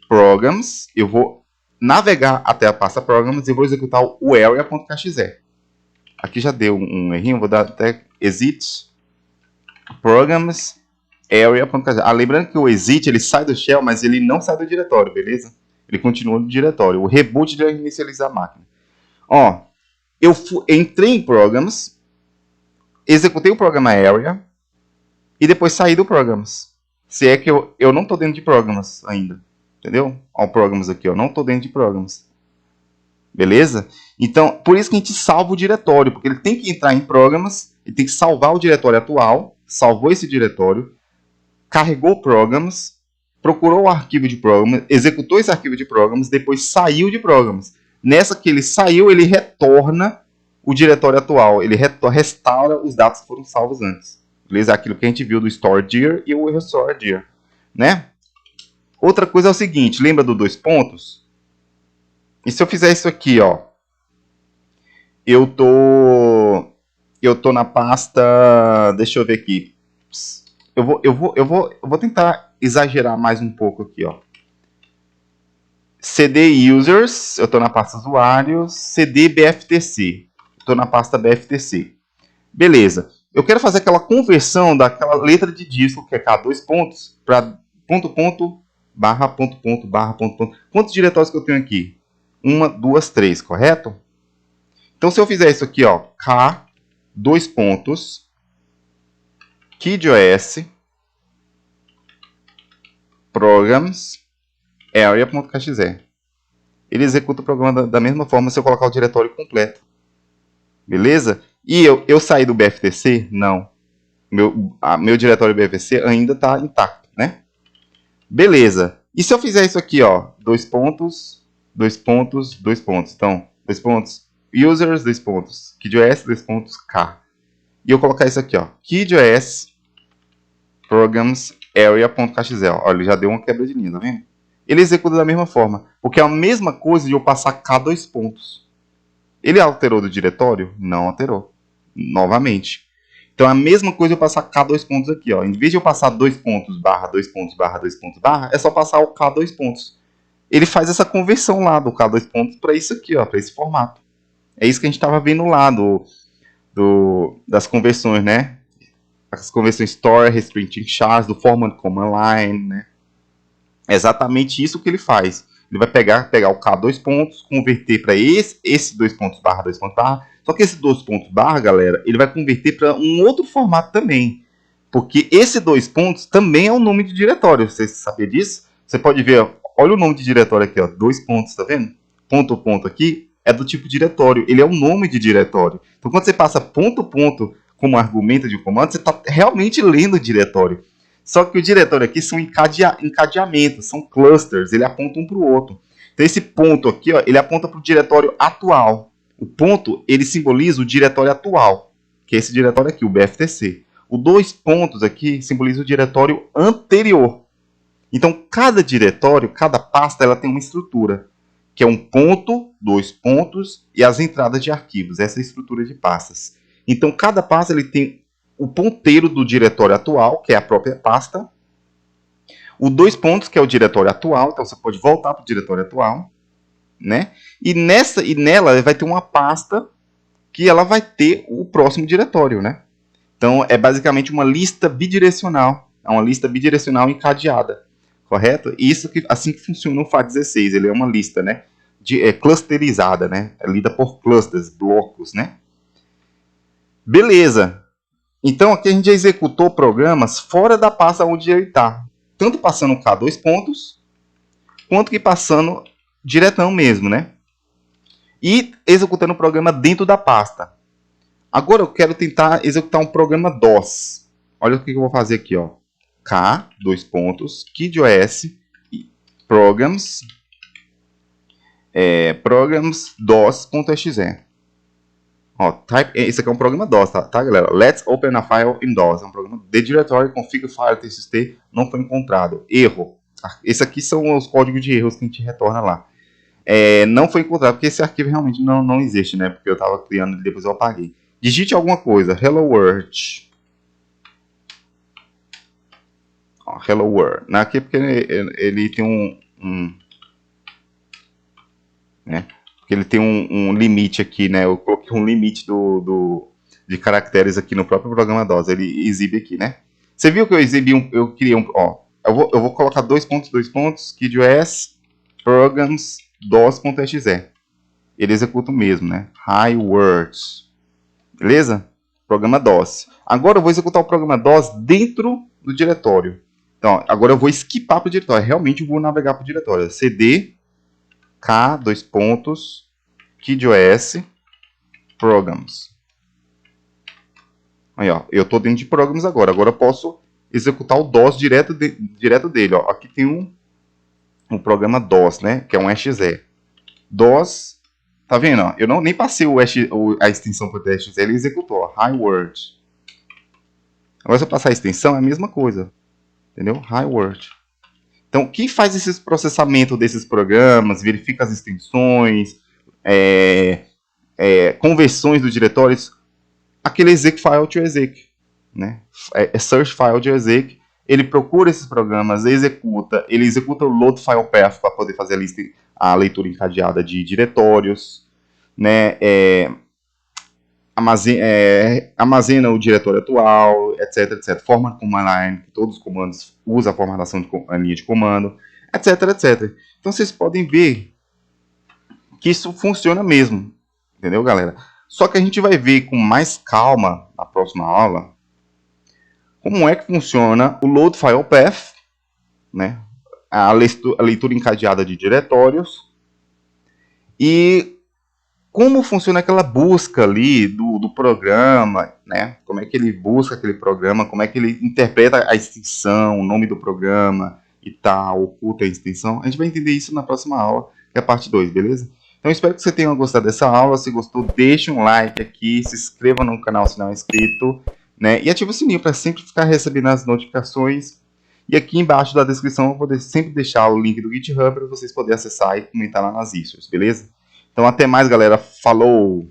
Programs. Eu vou navegar até a pasta Programs e vou executar o area.kxe. Aqui já deu um errinho. Vou dar até exit Programs area.kxe. Lembrando que o exit ele sai do shell, mas ele não sai do diretório, beleza? Ele continua no diretório. O reboot vai inicializar a máquina. Ó, eu entrei em Programs, executei o programa Area e depois saí do Programs. Se é que eu não estou dentro de Programs ainda. Entendeu? Ó, o Programs aqui, ó. Não estou dentro de Programs. Beleza? Então, por isso que a gente salva o diretório, porque ele tem que entrar em Programs Ele tem que salvar o diretório atual, salvou esse diretório, carregou programs, procurou o arquivo de programs, executou esse arquivo de programs, depois saiu de programs. Nessa que ele saiu, ele retorna o diretório atual, ele restaura os dados que foram salvos antes. Beleza? Aquilo que a gente viu do store_dir e o restore_dir, né? Outra coisa é o seguinte, lembra do 2 pontos? E se eu fizer isso aqui, ó, eu tô na pasta, deixa eu ver aqui. Eu vou tentar exagerar mais um pouco aqui, ó. CD users, eu tô na pasta usuários, CD BFTC, eu tô na pasta BFTC. Beleza. Eu quero fazer aquela conversão daquela letra de disco que é K 2 pontos para ponto ponto barra ponto ponto barra ponto ponto. Quantos diretórios que eu tenho aqui? 1, 2, 3, correto? Então se eu fizer isso aqui, ó, K 2 pontos KidOS programs area.kxe. Ele executa o programa da mesma forma se eu colocar o diretório completo. Beleza? E eu saí do BFTC? Não. Meu diretório BFTC ainda está intacto, né? Beleza. E se eu fizer isso aqui, ó, 2 pontos, 2 pontos, 2 pontos. Então, 2 pontos, users, 2 pontos, KidOS, 2 pontos, K. E eu colocar isso aqui, ó, KidOS programs area.kxe. Olha, ele já deu uma quebra de linha, tá vendo? Ele executa da mesma forma, porque é a mesma coisa de eu passar K 2 pontos. Ele alterou do diretório? Não alterou. Novamente. Então é a mesma coisa eu passar K 2 pontos aqui, ó. Em vez de eu passar 2 pontos, barra, 2 pontos, barra, 2 pontos, barra, é só passar o K 2 pontos. Ele faz essa conversão lá do K 2 pontos para isso aqui, ó, para esse formato. É isso que a gente estava vendo lá das conversões, né? As conversões store, restricting chars, do format command line, né? É exatamente isso que ele faz. Ele vai pegar o K 2 pontos, converter para esse 2 pontos barra, 2 pontos barra. Só que esse 2 pontos barra, galera, ele vai converter para um outro formato também. Porque esse 2 pontos também é um nome de diretório. Você sabia disso? Você pode ver, olha o nome de diretório aqui, ó, 2 pontos, tá vendo? Ponto, ponto aqui é do tipo diretório. Ele é um nome de diretório. Então, quando você passa ponto, ponto como argumento de comando, você está realmente lendo o diretório. Só que o diretório aqui são encadeamentos, são clusters, ele aponta um para o outro. Então esse ponto aqui, ó, ele aponta para o diretório atual. O ponto, ele simboliza o diretório atual, que é esse diretório aqui, o BFTC. O 2 pontos aqui simboliza o diretório anterior. Então cada diretório, cada pasta, ela tem uma estrutura, que é um ponto, 2 pontos e as entradas de arquivos. Essa é a estrutura de pastas. Então cada pasta ele tem o ponteiro do diretório atual, que é a própria pasta, o 2 pontos, que é o diretório atual, então você pode voltar para o diretório atual, né? E nela vai ter uma pasta que ela vai ter o próximo diretório, né? Então é basicamente uma lista bidirecional, é uma lista bidirecional encadeada, correto? E isso assim que funciona o FAT16, ele é uma lista, né? Clusterizada, né? É lida por clusters, blocos, né? Beleza. Então aqui a gente já executou programas fora da pasta onde ele está. Tanto passando K 2 pontos, quanto que passando diretão mesmo, né? E executando o programa dentro da pasta. Agora eu quero tentar executar um programa DOS. Olha o que eu vou fazer aqui, ó. K 2 pontos, KidOS, programs, programs DOS.exe. Ó, esse aqui é um programa DOS, tá, galera? Let's open a file in DOS. É um programa de diretório, config file txt, não foi encontrado. Erro. Esse aqui são os códigos de erros que a gente retorna lá. Não foi encontrado, porque esse arquivo realmente não existe, né? Porque eu estava criando e depois eu apaguei. Digite alguma coisa. Hello World. Ó, Hello World. Aqui é porque ele tem né? Porque ele tem um limite aqui, né? Eu coloquei um limite de caracteres aqui no próprio programa DOS. Ele exibe aqui, né? Você viu que eu exibi eu criei ó. Eu vou colocar 2 pontos, KidOS, programs, DOS.exe. Ele executa o mesmo, né? Hi words. Beleza? Programa DOS. Agora eu vou executar o programa DOS dentro do diretório. Então, agora eu vou skipar para o diretório. Realmente eu vou navegar para o diretório. CD K 2 pontos KidOS programs. Aí, ó, eu estou dentro de Programs agora. Agora eu posso executar o DOS direto dele. Ó. Aqui tem um programa DOS, né? Que é um exe. DOS, tá vendo? Ó? Eu nem passei a extensão para o exe, ele executou. Ó, Hi Word. Agora se eu passar a extensão, é a mesma coisa. Entendeu? Hi Word. Então, quem faz esse processamento desses programas, verifica as extensões, conversões dos diretórios, aquele exec file to exec, né? Search file to exec, ele procura esses programas, ele executa o load file path para poder fazer a leitura encadeada de diretórios, né? Armazena o diretório atual, etc, etc. Format command line, que todos os comandos usam a formatação de linha de comando, etc, etc. Então vocês podem ver que isso funciona mesmo, entendeu, galera? Só que a gente vai ver com mais calma na próxima aula como é que funciona o load file path, né? A leitura encadeada de diretórios e como funciona aquela busca ali do programa, né? Como é que ele busca aquele programa, como é que ele interpreta a extensão, o nome do programa e tal, oculta a extensão. A gente vai entender isso na próxima aula, que é a parte 2, beleza? Então espero que você tenha gostado dessa aula. Se gostou, deixe um like aqui, se inscreva no canal se não é inscrito, né? E ative o sininho para sempre ficar recebendo as notificações. E aqui embaixo da descrição eu vou sempre deixar o link do GitHub para vocês poderem acessar e comentar lá nas issues, beleza? Então até mais, galera. Falou!